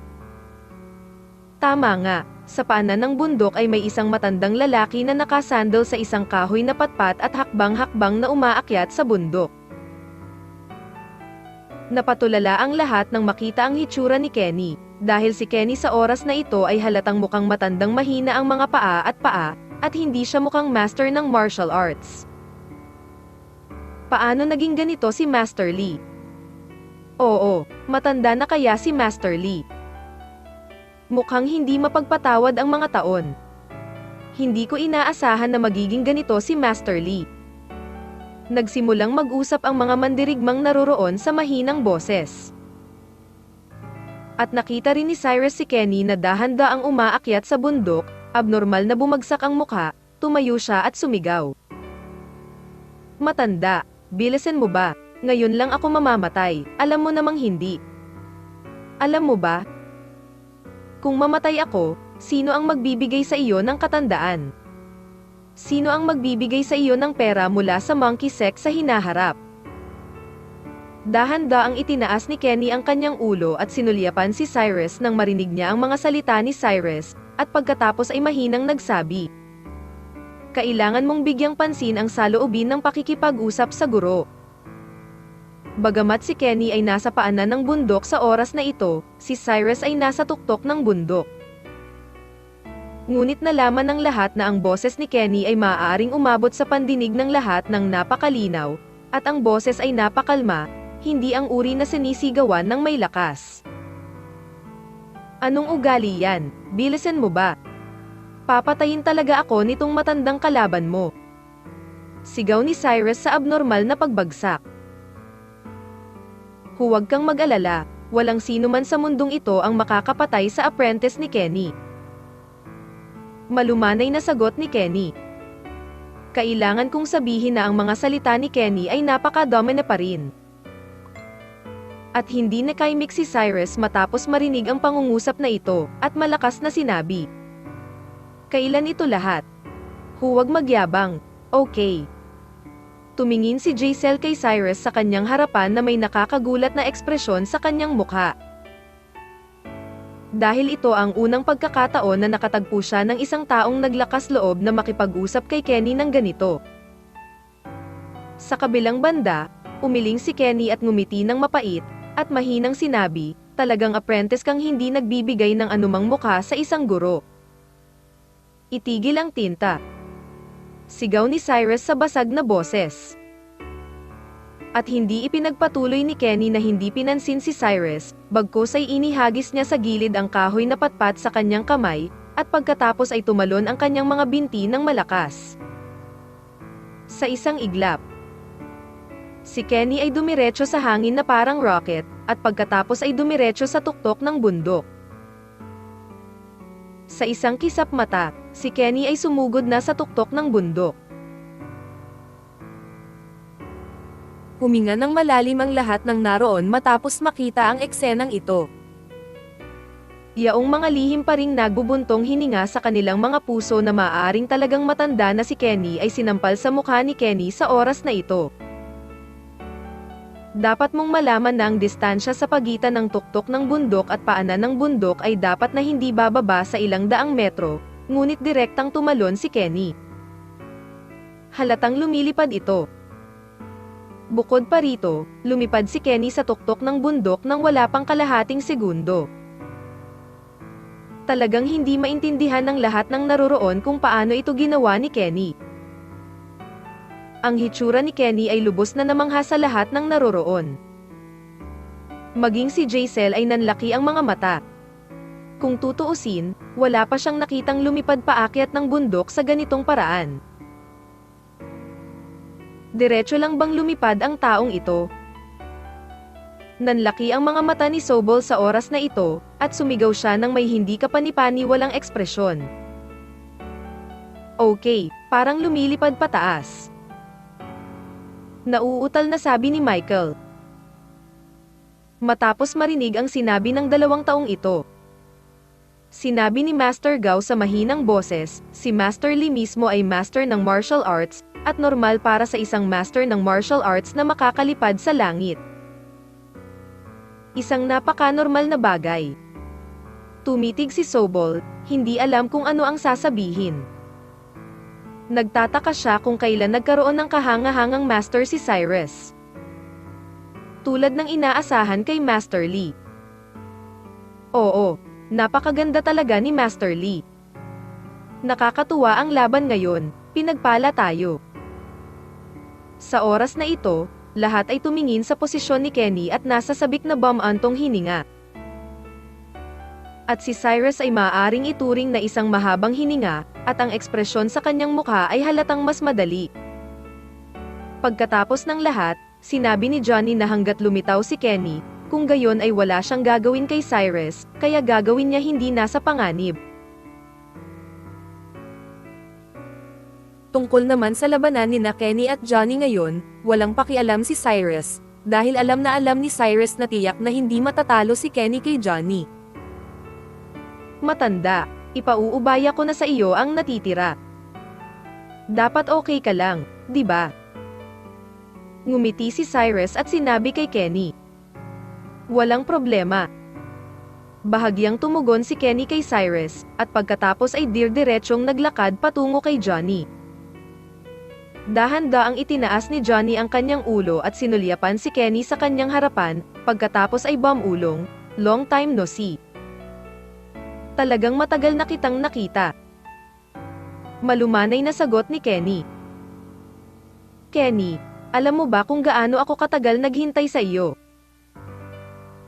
Tama nga, sa paanan ng bundok ay may isang matandang lalaki na nakasandal sa isang kahoy na patpat at hakbang-hakbang na umaakyat sa bundok. Napatulala ang lahat nang makita ang hitsura ni Kenny, dahil si Kenny sa oras na ito ay halatang mukhang matandang mahina ang mga paa, at hindi siya mukhang master ng martial arts. Paano naging ganito si Master Lee? Oo, matanda na kaya si Master Lee. Mukhang hindi mapagpatawad ang mga taon. Hindi ko inaasahan na magiging ganito si Master Lee. Nagsimulang mag-usap ang mga mandirigmang naroroon sa mahinang boses. At nakita rin ni Cyrus si Kenny na dahan-daang umaakyat sa bundok, abnormal na bumagsak ang mukha, tumayo siya at sumigaw. Matanda, bilisan mo ba? Ngayon lang ako mamamatay, alam mo namang hindi. Alam mo ba? Kung mamatay ako, sino ang magbibigay sa iyo ng katandaan? Sino ang magbibigay sa iyo ng pera mula sa monkey sex sa hinaharap? Dahan-daang itinaas ni Kenny ang kanyang ulo at sinulyapan si Cyrus nang marinig niya ang mga salita ni Cyrus, at pagkatapos ay mahinang nagsabi. Kailangan mong bigyang pansin ang saloobin ng pakikipag-usap sa guro. Bagamat si Kenny ay nasa paanan ng bundok sa oras na ito, si Cyrus ay nasa tuktok ng bundok. Ngunit nalaman ng lahat na ang boses ni Kenny ay maaaring umabot sa pandinig ng lahat ng napakalinaw, at ang boses ay napakalma, hindi ang uri na sinisigawan ng may lakas. Anong ugali yan? Bilisan mo ba? Papatayin talaga ako nitong matandang kalaban mo. Sigaw ni Cyrus sa abnormal na pagbagsak. Huwag kang mag-alala, walang sino man sa mundong ito ang makakapatay sa apprentice ni Kenny. Malumanay na sagot ni Kenny. Kailangan kong sabihin na ang mga salita ni Kenny ay napaka-domina pa rin. At hindi nakaimik si Cyrus matapos marinig ang pangungusap na ito, at malakas na sinabi. Kailan ito lahat? Huwag magyabang, okay. Tumingin si Jacel kay Cyrus sa kanyang harapan na may nakakagulat na ekspresyon sa kanyang mukha. Dahil ito ang unang pagkakataon na nakatagpo siya ng isang taong naglakas loob na makipag-usap kay Kenny ng ganito. Sa kabilang banda, umiling si Kenny at ngumiti ng mapait, at mahinang sinabi, talagang apprentice kang hindi nagbibigay ng anumang mukha sa isang guro. Itigil ang tinta. Sigaw ni Cyrus sa basag na boses. At hindi ipinagpatuloy ni Kenny na hindi pinansin si Cyrus, bagkus ay inihagis niya sa gilid ang kahoy na patpat sa kanyang kamay, at pagkatapos ay tumalon ang kanyang mga binti ng malakas. Sa isang iglap, si Kenny ay dumiretso sa hangin na parang rocket, at pagkatapos ay dumiretso sa tuktok ng bundok. Sa isang kisap mata, si Kenny ay sumugod na sa tuktok ng bundok. Huminga ng malalim ang lahat ng naroon matapos makita ang eksenang ito. Yaong mga lihim pa ring nagbubuntong hininga sa kanilang mga puso na maaaring talagang matanda na si Kenny ay sinampal sa mukha ni Kenny sa oras na ito. Dapat mong malaman na ang distansya sa pagitan ng tuktok ng bundok at paanan ng bundok ay dapat na hindi bababa sa ilang daang metro, ngunit direktang tumalon si Kenny. Halatang lumilipad ito. Bukod pa rito, lumipad si Kenny sa tuktok ng bundok nang wala pang kalahating segundo. Talagang hindi maintindihan ng lahat ng naroroon kung paano ito ginawa ni Kenny. Ang hitsura ni Kenny ay lubos na namangha sa lahat ng naroroon. Maging si Jacel ay nanlaki ang mga mata. Kung tutuusin, wala pa siyang nakitang lumipad paakyat ng bundok sa ganitong paraan. Diretso lang bang lumipad ang taong ito? Nanlaki ang mga mata ni Sobol sa oras na ito, at sumigaw siya ng may hindi kapani-paniwalang ekspresyon. Okay, parang lumilipad pataas. Nauutal na sabi ni Michael. Matapos marinig ang sinabi ng 2 taong ito. Sinabi ni Master Gao sa mahinang boses, si Master Li mismo ay master ng martial arts, at normal para sa isang master ng martial arts na makakalipad sa langit. Isang napaka-normal na bagay. Tumitig si Sobol, hindi alam kung ano ang sasabihin. Nagtataka siya kung kailan nagkaroon ng kahanga-hangang master si Cyrus. Tulad ng inaasahan kay Master Li. Oo, napakaganda talaga ni Master Li. Nakakatuwa ang laban ngayon, pinagpala tayo. Sa oras na ito, lahat ay tumingin sa posisyon ni Kenny at nasa sabik na bumantong hininga. At si Cyrus ay maaaring ituring na isang mahabang hininga, at ang ekspresyon sa kanyang mukha ay halatang mas madali. Pagkatapos ng lahat, sinabi ni Johnny na hanggat lumitaw si Kenny, kung gayon ay wala siyang gagawin kay Cyrus, kaya gagawin niya hindi nasa panganib. Tungkol naman sa labanan ni Kenny at Johnny ngayon, walang pakialam si Cyrus, dahil alam ni Cyrus na tiyak na hindi matatalo si Kenny kay Johnny. Matanda, ipauubaya ko na sa iyo ang natitira. Dapat okay ka lang, di ba? Ngumiti si Cyrus at sinabi kay Kenny. Walang problema. Bahagyang tumugon si Kenny kay Cyrus, at pagkatapos ay dirdiretsong naglakad patungo kay Johnny. Dahan-daang itinaas ni Johnny ang kanyang ulo at sinulyapan si Kenny sa kanyang harapan, pagkatapos ay bumulong, long time no see. Talagang matagal na kitang nakita. Malumanay na sagot ni Kenny. Kenny, alam mo ba kung gaano ako katagal naghintay sa iyo?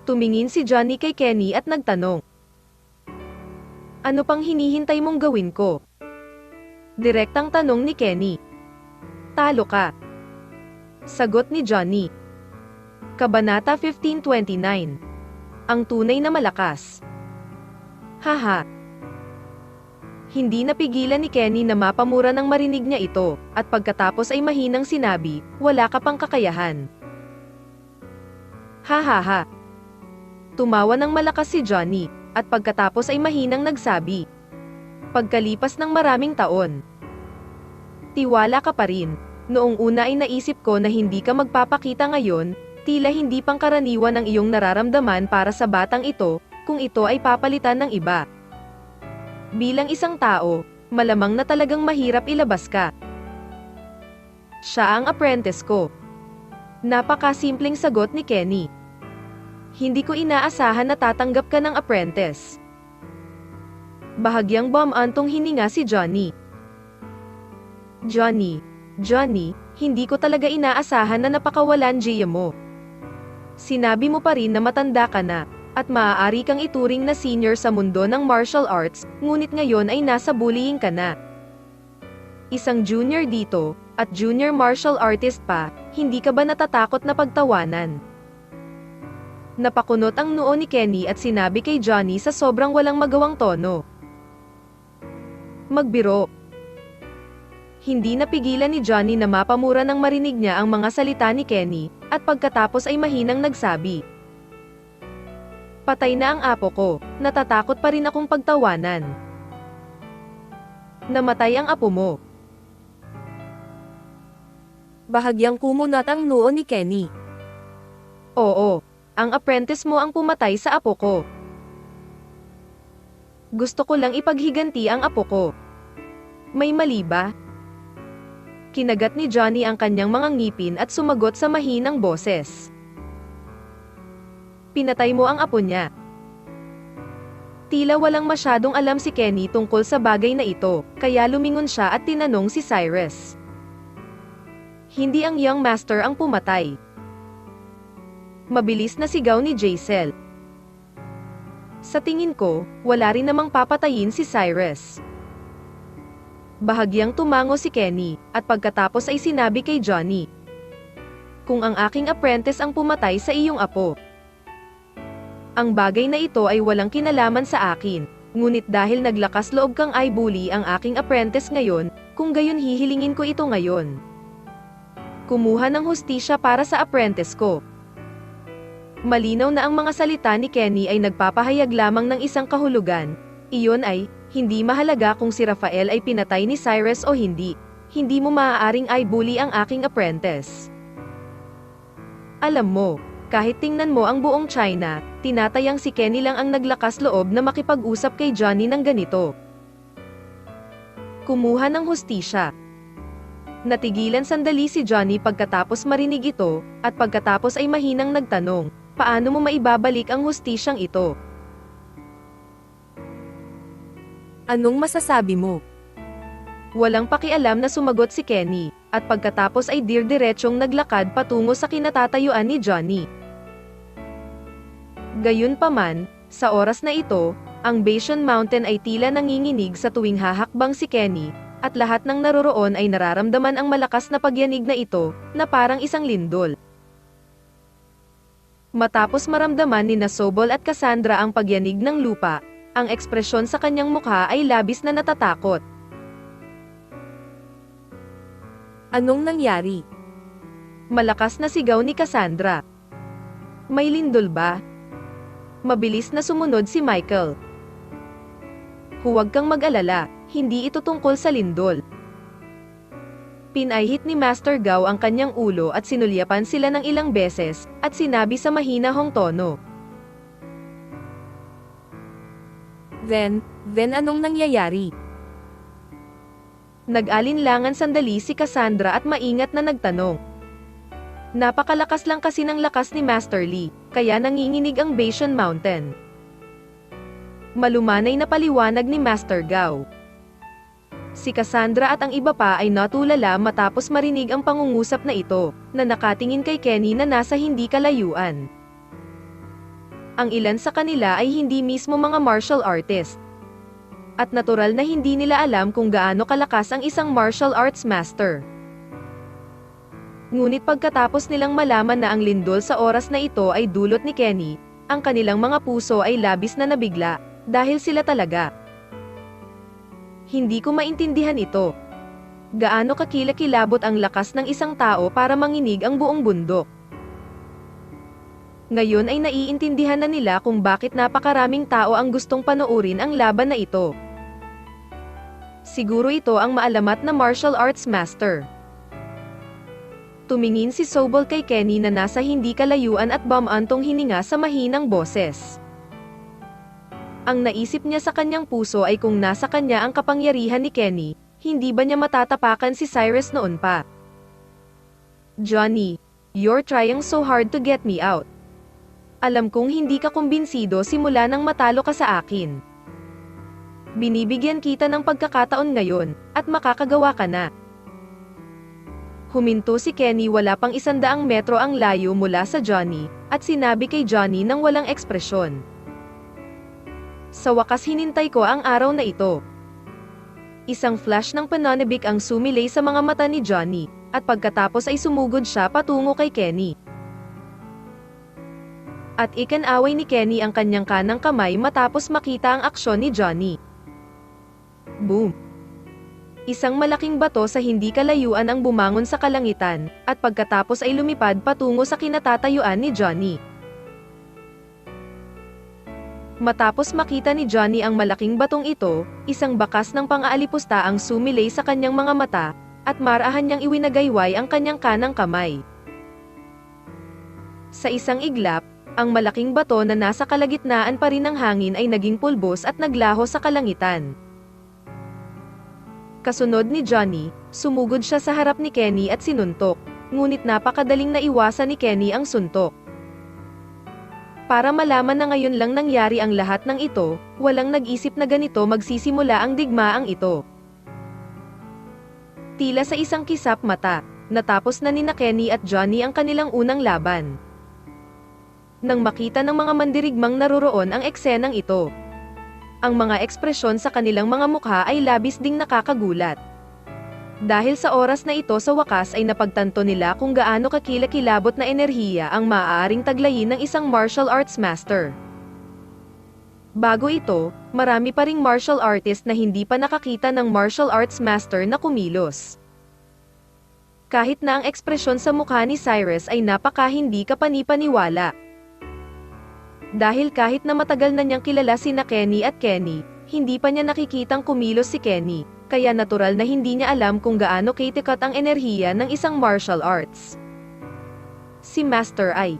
Tumingin si Johnny kay Kenny at nagtanong. Ano pang hinihintay mong gawin ko? Direktang tanong ni Kenny. Talo ka. Sagot ni Johnny. Kabanata 1529. Ang tunay na malakas. Haha. Hindi napigilan ni Kenny na mapamura nang marinig niya ito, at pagkatapos ay mahinang sinabi, wala ka pang kakayahan. Hahaha. Tumawa ng malakas si Johnny, at pagkatapos ay mahinang nagsabi. Pagkalipas ng maraming taon. Tiwala ka pa rin. Noong una ay naisip ko na hindi ka magpapakita ngayon, tila hindi pangkaraniwan ang iyong nararamdaman para sa batang ito, kung ito ay papalitan ng iba. Bilang isang tao, malamang na talagang mahirap ilabas ka. Siya ang apprentice ko. Napakasimpleng sagot ni Kenny. Hindi ko inaasahan na tatanggap ka ng apprentice. Bahagyang bumantong hininga si Johnny. Johnny, hindi ko talaga inaasahan na napakawalan Gia mo. Sinabi mo pa rin na matanda ka na, at maaari kang ituring na senior sa mundo ng martial arts, ngunit ngayon ay nasa bullying ka na. Isang junior dito, at junior martial artist pa, hindi ka ba natatakot na pagtawanan? Napakunot ang noo ni Kenny at sinabi kay Johnny sa sobrang walang magawang tono. Magbiro. Hindi napigilan ni Johnny na mapamura nang marinig niya ang mga salita ni Kenny, at pagkatapos ay mahinang nagsabi. Patay na ang apo ko, natatakot pa rin akong pagtawanan. Namatay ang apo mo. Bahagyang kumunat ang noo ni Kenny. Oo, ang apprentice mo ang pumatay sa apo ko. Gusto ko lang ipaghiganti ang apo ko. May mali ba? Kinagat ni Johnny ang kanyang mga ngipin at sumagot sa mahinang boses. Pinatay mo ang apo niya. Tila walang masyadong alam si Kenny tungkol sa bagay na ito, kaya lumingon siya at tinanong si Cyrus. Hindi ang young master ang pumatay. Mabilis na sigaw ni Jaisel. Sa tingin ko, wala rin namang papatayin si Cyrus. Bahagyang tumango si Kenny, at pagkatapos ay sinabi kay Johnny. Kung ang aking apprentice ang pumatay sa iyong apo. Ang bagay na ito ay walang kinalaman sa akin, ngunit dahil naglakas loob kang i-bully ang aking apprentice ngayon, kung gayon hihilingin ko ito ngayon. Kumuha ng hustisya para sa apprentice ko. Malinaw na ang mga salita ni Kenny ay nagpapahayag lamang ng isang kahulugan. Iyon ay, hindi mahalaga kung si Rafael ay pinatay ni Cyrus o hindi. Hindi mo maaaring i-bully ang aking apprentice. Alam mo, kahit tingnan mo ang buong China, tinatayang si Kenny lang ang naglakas loob na makipag-usap kay Johnny ng ganito. Kumuha ng hustisya. Natigilan sandali si Johnny pagkatapos marinig ito, at pagkatapos ay mahinang nagtanong, paano mo maibabalik ang hustisyang ito? Anong masasabi mo? Walang pakialam na sumagot si Kenny, at pagkatapos ay dir-diretsyong naglakad patungo sa kinatatayuan ni Johnny. Gayunpaman, sa oras na ito, ang Bashan Mountain ay tila nanginginig sa tuwing hahakbang si Kenny, at lahat ng naroroon ay nararamdaman ang malakas na pagyanig na ito, na parang isang lindol. Matapos maramdaman ni Sobol at Cassandra ang pagyanig ng lupa, ang ekspresyon sa kanyang mukha ay labis na natatakot. Anong nangyari? Malakas na sigaw ni Cassandra. May lindol ba? Mabilis na sumunod si Michael. Huwag kang mag-alala, hindi ito tungkol sa lindol. Pinahit ni Master Gao ang kanyang ulo at sinulyapan sila ng ilang beses, at sinabi sa mahinahong tono. Then anong nangyayari? Nag-alinlangan sandali si Cassandra at maingat na nagtanong. Napakalakas lang kasi ng lakas ni Master Li, kaya nanginginig ang Bashan Mountain. Malumanay na paliwanag ni Master Gao. Si Cassandra at ang iba pa ay natulala matapos marinig ang pangungusap na ito, na nakatingin kay Kenny na nasa hindi kalayuan. Ang ilan sa kanila ay hindi mismo mga martial artist. At natural na hindi nila alam kung gaano kalakas ang isang martial arts master. Ngunit pagkatapos nilang malaman na ang lindol sa oras na ito ay dulot ni Kenny, ang kanilang mga puso ay labis na nabigla, dahil sila talaga. Hindi ko maintindihan ito. Gaano kakilakilabot ang lakas ng isang tao para manginig ang buong bundok. Ngayon ay naiintindihan na nila kung bakit napakaraming tao ang gustong panoorin ang laban na ito. Siguro ito ang maalamat na martial arts master. Tumingin si Sobol kay Kenny na nasa hindi kalayuan at bumantong hininga sa mahinang boses. Ang naisip niya sa kanyang puso ay kung nasa kanya ang kapangyarihan ni Kenny, hindi ba niya matatapakan si Cyrus noon pa? Johnny, you're trying so hard to get me out. Alam kong hindi ka kumbinsido simula nang matalo ka sa akin. Binibigyan kita ng pagkakataon ngayon, at makakagawa ka na. Huminto si Kenny wala pang 100 metro ang layo mula sa Johnny, at sinabi kay Johnny nang walang ekspresyon. Sa wakas hinintay ko ang araw na ito. Isang flash ng pananabik ang sumilay sa mga mata ni Johnny, at pagkatapos ay sumugod siya patungo kay Kenny. At ikinaway ni Kenny ang kanyang kanang kamay matapos makita ang aksyon ni Johnny. Boom! Isang malaking bato sa hindi kalayuan ang bumangon sa kalangitan, at pagkatapos ay lumipad patungo sa kinatatayuan ni Johnny. Matapos makita ni Johnny ang malaking batong ito, isang bakas ng pang-aalipusta ang sumilay sa kanyang mga mata, at marahan niyang iwinagayway ang kanyang kanang kamay. Sa isang iglap, ang malaking bato na nasa kalagitnaan pa rin ng hangin ay naging pulbos at naglaho sa kalangitan. Kasunod ni Johnny, sumugod siya sa harap ni Kenny at sinuntok, ngunit napakadaling naiwasan ni Kenny ang suntok. Para malaman na ngayon lang nangyari ang lahat ng ito, walang nag-isip na ganito magsisimula ang digmaang ito. Tila sa isang kisap mata, natapos na nina Kenny at Johnny ang kanilang unang laban. Nang makita ng mga mandirigmang naroroon ang eksenang ito, ang mga ekspresyon sa kanilang mga mukha ay labis ding nakakagulat. Dahil sa oras na ito sa wakas ay napagtanto nila kung gaano kakilakilabot na enerhiya ang maaaring taglayin ng isang martial arts master. Bago ito, marami pa ring martial artist na hindi pa nakakita ng martial arts master na kumilos. Kahit na ang ekspresyon sa mukha ni Cyrus ay napaka hindi kapanipaniwala. Dahil kahit na matagal na niyang kilala sina Kenny at Kenny, hindi pa niya nakikitang kumilos si Kenny, kaya natural na hindi niya alam kung gaano katikat ang enerhiya ng isang martial arts. Si Master ay.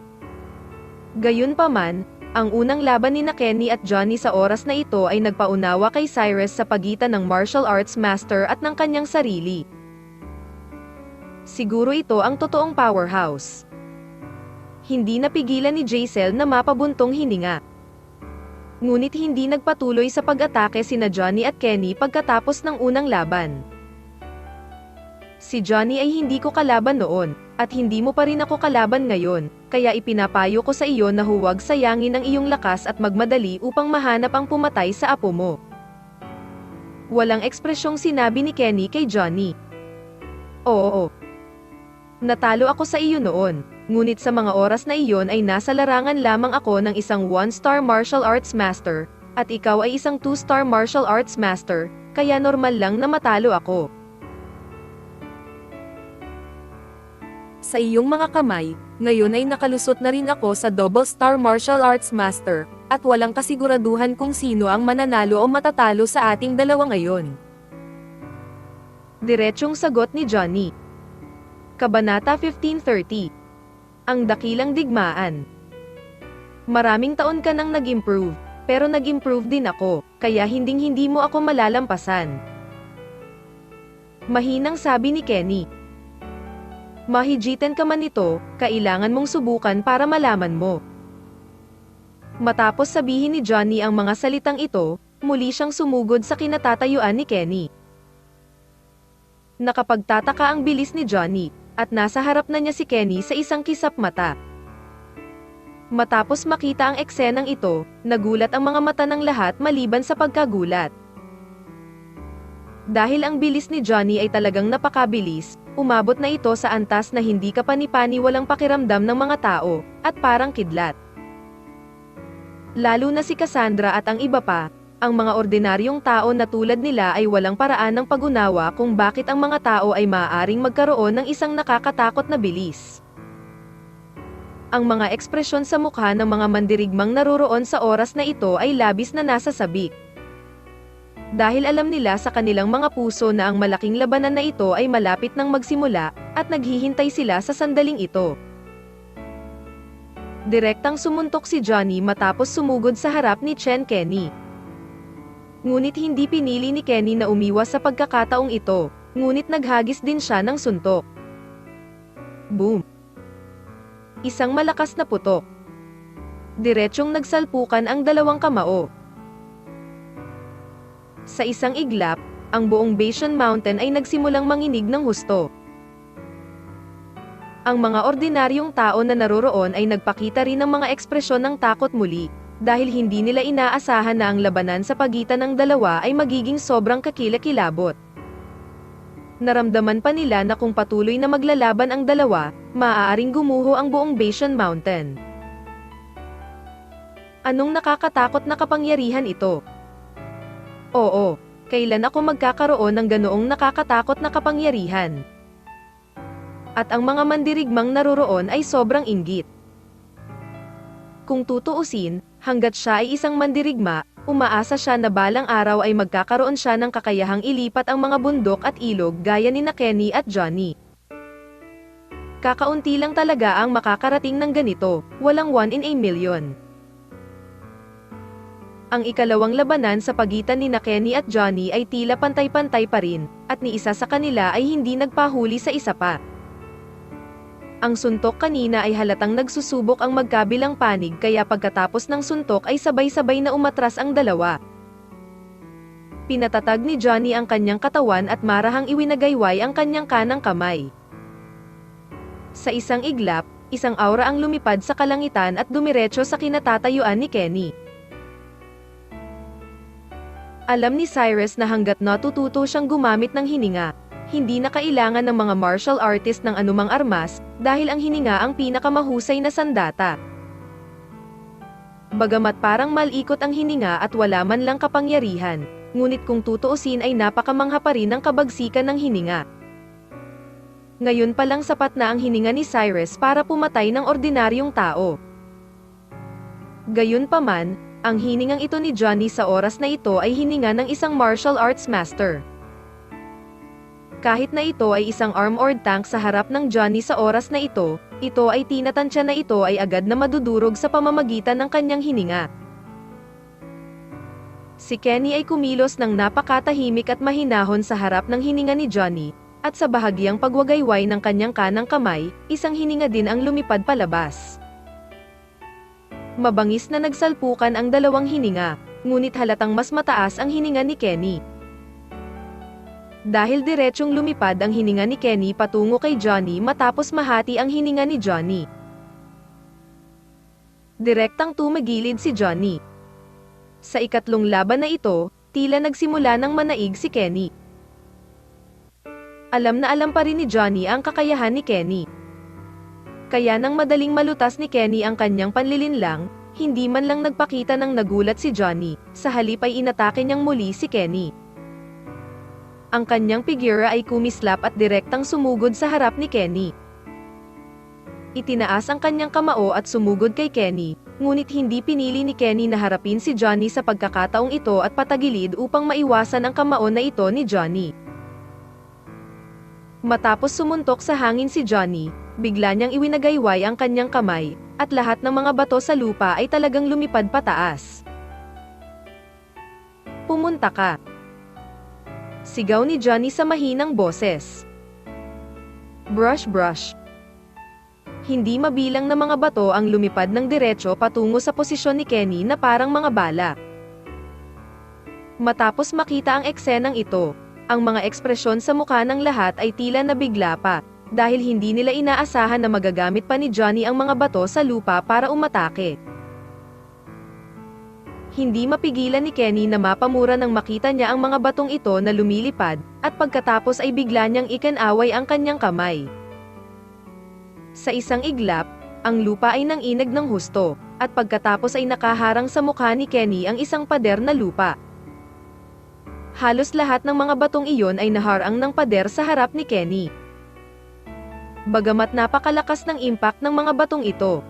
Gayunpaman, ang unang laban ni Kenny at Johnny sa oras na ito ay nagpaunawa kay Cyrus sa pagitan ng martial arts master at ng kanyang sarili. Siguro ito ang totoong powerhouse. Hindi napigilan ni Jaisel na mapabuntong hininga. Ngunit hindi nagpatuloy sa pag-atake sina Johnny at Kenny pagkatapos ng unang laban. Si Johnny ay hindi ko kalaban noon, at hindi mo pa rin ako kalaban ngayon, kaya ipinapayo ko sa iyo na huwag sayangin ang iyong lakas at magmadali upang mahanap ang pumatay sa apo mo. Walang ekspresyong sinabi ni Kenny kay Johnny. Oo. Natalo ako sa iyo noon, ngunit sa mga oras na iyon ay nasa larangan lamang ako ng isang 1-star martial arts master, at ikaw ay isang 2-star martial arts master, kaya normal lang na matalo ako. Sa iyong mga kamay, ngayon ay nakalusot na rin ako sa double-star martial arts master, at walang kasiguraduhan kung sino ang mananalo o matatalo sa ating dalawa ngayon. Diretsyong sagot ni Johnny. Kabanata 1530. Ang dakilang digmaan. Maraming taon ka nang nag-improve, pero nag-improve din ako, kaya hinding-hindi mo ako malalampasan. Mahinang sabi ni Kenny. Mahigitan ka man ito, kailangan mong subukan para malaman mo. Matapos sabihin ni Johnny ang mga salitang ito, muli siyang sumugod sa kinatatayuan ni Kenny. Nakapagtataka ang bilis ni Johnny, at nasa harap na niya si Kenny sa isang kisap mata. Matapos makita ang eksenang ito, nagulat ang mga mata ng lahat maliban sa pagkagulat. Dahil ang bilis ni Johnny ay talagang napakabilis, umabot na ito sa antas na hindi kapani-pani walang pakiramdam ng mga tao, at parang kidlat. Lalo na si Cassandra at ang iba pa, ang mga ordinaryong tao na tulad nila ay walang paraan ng pag-unawa kung bakit ang mga tao ay maaaring magkaroon ng isang nakakatakot na bilis. Ang mga ekspresyon sa mukha ng mga mandirigmang naroroon sa oras na ito ay labis na nasasabik. Dahil alam nila sa kanilang mga puso na ang malaking labanan na ito ay malapit nang magsimula, at naghihintay sila sa sandaling ito. Direktang sumuntok si Johnny matapos sumugod sa harap ni Chen Kenny. Ngunit hindi pinili ni Kenny na umiwas sa pagkakataong ito, ngunit naghagis din siya ng suntok. Boom! Isang malakas na putok. Diretsyong nagsalpukan ang dalawang kamao. Sa isang iglap, ang buong Bashan Mountain ay nagsimulang manginig ng husto. Ang mga ordinaryong tao na naroroon ay nagpakita rin ng mga ekspresyon ng takot muli, dahil hindi nila inaasahan na ang labanan sa pagitan ng dalawa ay magiging sobrang kakilakilabot. Naramdaman pa nila na kung patuloy na maglalaban ang dalawa, maaaring gumuho ang buong Bashan Mountain. Anong nakakatakot na kapangyarihan ito? Oo, kailan ako magkakaroon ng ganoong nakakatakot na kapangyarihan? At ang mga mandirigmang naroroon ay sobrang inggit. Kung tutuusin, hanggat siya ay isang mandirigma, umaasa siya na balang araw ay magkakaroon siya ng kakayahang ilipat ang mga bundok at ilog gaya ni Kenny at Johnny. Kakaunti lang talaga ang makakarating ng ganito, walang 1 in a million. Ang ikalawang labanan sa pagitan ni Kenny at Johnny ay tila pantay-pantay pa rin, at ni isa sa kanila ay hindi nagpahuli sa isa pa. Ang suntok kanina ay halatang nagsusubok ang magkabilang panig kaya pagkatapos ng suntok ay sabay-sabay na umatras ang dalawa. Pinatatag ni Johnny ang kanyang katawan at marahang iwinagayway ang kanyang kanang kamay. Sa isang iglap, isang aura ang lumipad sa kalangitan at dumiretso sa kinatatayuan ni Kenny. Alam ni Cyrus na hanggat natututo siyang gumamit ng hininga, hindi na kailangan ng mga martial artist ng anumang armas, dahil ang hininga ang pinakamahusay na sandata. Bagamat parang malikot ang hininga at wala man lang kapangyarihan, ngunit kung tutuusin ay napakamangha pa rin ang kabagsikan ng hininga. Ngayon pa lang sapat na ang hininga ni Cyrus para pumatay ng ordinaryong tao. Gayunpaman, Ang hiningang ito ni Johnny sa oras na ito ay hininga ng isang martial arts master. Kahit na ito ay isang armored tank sa harap ng Johnny sa oras na ito ay tinatansya na ito ay agad na madudurog sa pamamagitan ng kanyang hininga. Si Kenny ay kumilos ng napakatahimik at mahinahon sa harap ng hininga ni Johnny, at sa bahagyang pagwagayway ng kanyang kanang kamay, isang hininga din ang lumipad palabas. Mabangis na nagsalpukan ang dalawang hininga, ngunit halatang mas mataas ang hininga ni Kenny. Dahil diretsyong lumipad ang hininga ni Kenny patungo kay Johnny matapos mahati ang hininga ni Johnny. Direktang tumagilid si Johnny. Sa ikatlong laban na ito, tila nagsimula ng manaig si Kenny. Alam na alam pa rin ni Johnny ang kakayahan ni Kenny. Kaya nang madaling malutas ni Kenny ang kanyang panlilinlang, hindi man lang nagpakita ng nagulat si Johnny, sa halip ay inatake niyang muli si Kenny. Ang kanyang figura ay kumislap at direktang sumugod sa harap ni Kenny. Itinaas ang kanyang kamao at sumugod kay Kenny, ngunit hindi pinili ni Kenny na harapin si Johnny sa pagkakataong ito at patagilid upang maiwasan ang kamao na ito ni Johnny. Matapos sumuntok sa hangin si Johnny, bigla niyang iwinagayway ang kanyang kamay, at lahat ng mga bato sa lupa ay talagang lumipad pataas. Pumunta ka! Sigaw ni Johnny sa mahinang boses. Brush brush. Hindi mabilang na mga bato ang lumipad ng diretsyo patungo sa posisyon ni Kenny na parang mga bala. Matapos makita ang eksenang ito, ang mga ekspresyon sa mukha ng lahat ay tila nabigla pa, dahil hindi nila inaasahan na magagamit pa ni Johnny ang mga bato sa lupa para umatake. Hindi mapigilan ni Kenny na mapamura nang makita niya ang mga batong ito na lumilipad, at pagkatapos ay bigla niyang ikinaway ang kanyang kamay. Sa isang iglap, ang lupa ay nanginag ng husto, at pagkatapos ay nakaharang sa mukha ni Kenny ang isang pader na lupa. Halos lahat ng mga batong iyon ay naharang ng pader sa harap ni Kenny. Bagamat napakalakas ng impact ng mga batong ito,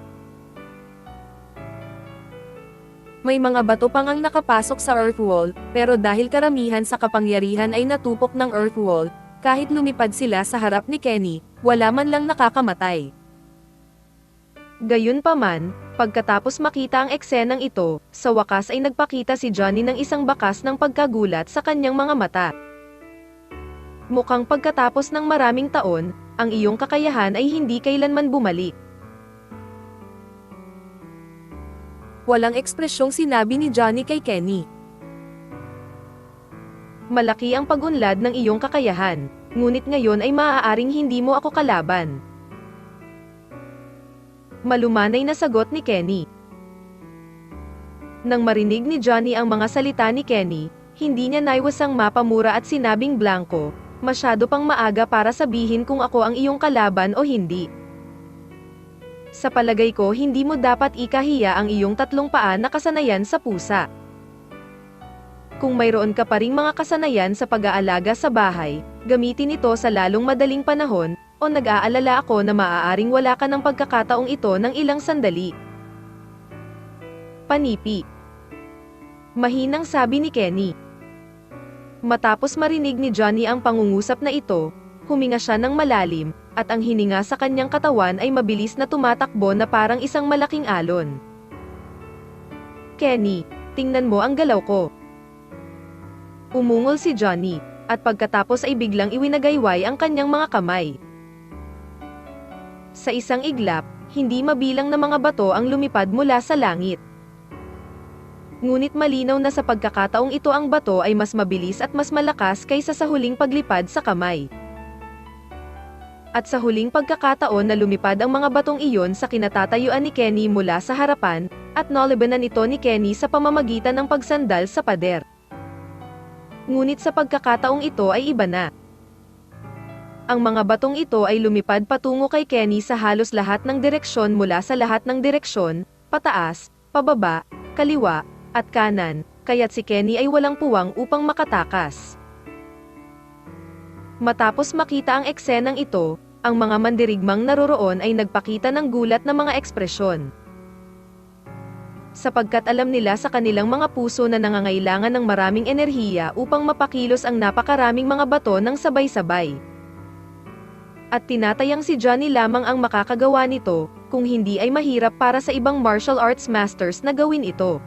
may mga bato pang ang nakapasok sa earthwall, pero dahil karamihan sa kapangyarihan ay natupok ng earthwall, kahit lumipad sila sa harap ni Kenny, wala man lang nakakamatay. Gayunpaman, pagkatapos makita ang eksenang ito, sa wakas ay nagpakita si Johnny ng isang bakas ng pagkagulat sa kanyang mga mata. Mukhang pagkatapos ng maraming taon, ang iyong kakayahan ay hindi kailanman bumalik. Walang ekspresyong sinabi ni Johnny kay Kenny. Malaki ang pag-unlad ng iyong kakayahan, ngunit ngayon ay maaaring hindi mo ako kalaban. Malumanay na sagot ni Kenny. Nang marinig ni Johnny ang mga salita ni Kenny, hindi niya naiwasang mapamura at sinabing blanko, masyado pang maaga para sabihin kung ako ang iyong kalaban o hindi. Sa palagay ko hindi mo dapat ikahiya ang iyong tatlong paa na kasanayan sa pusa. Kung mayroon ka pa ring mga kasanayan sa pag-aalaga sa bahay, gamitin ito sa lalong madaling panahon, o nag-aalala ako na maaaring wala ka ng pagkakataong ito ng ilang sandali. Panipi. Mahinang sabi ni Kenny. Matapos marinig ni Johnny ang pangungusap na ito, huminga siya ng malalim, at ang hininga sa kanyang katawan ay mabilis na tumatakbo na parang isang malaking alon. Kenny, tingnan mo ang galaw ko. Umungol si Johnny, at pagkatapos ay biglang iwinagayway ang kanyang mga kamay. Sa isang iglap, hindi mabilang na mga bato ang lumipad mula sa langit. Ngunit malinaw na sa pagkakataong ito ang bato ay mas mabilis at mas malakas kaysa sa huling paglipad sa kamay. At sa huling pagkakataon na lumipad ang mga batong iyon sa kinatatayuan ni Kenny mula sa harapan, at nalabanan ito ni Kenny sa pamamagitan ng pagsandal sa pader. Ngunit sa pagkakataong ito ay iba na. Ang mga batong ito ay lumipad patungo kay Kenny sa halos lahat ng direksyon mula sa lahat ng direksyon, pataas, pababa, kaliwa, at kanan, kaya't si Kenny ay walang puwang upang makatakas. Matapos makita ang eksenang ito, ang mga mandirigmang naroroon ay nagpakita ng gulat na mga ekspresyon. sapagkat alam nila sa kanilang mga puso na nangangailangan ng maraming enerhiya upang mapakilos ang napakaraming mga bato ng sabay-sabay. At tinatayang si Johnny lamang ang makakagawa nito, kung hindi ay mahirap para sa ibang martial arts masters na gawin ito.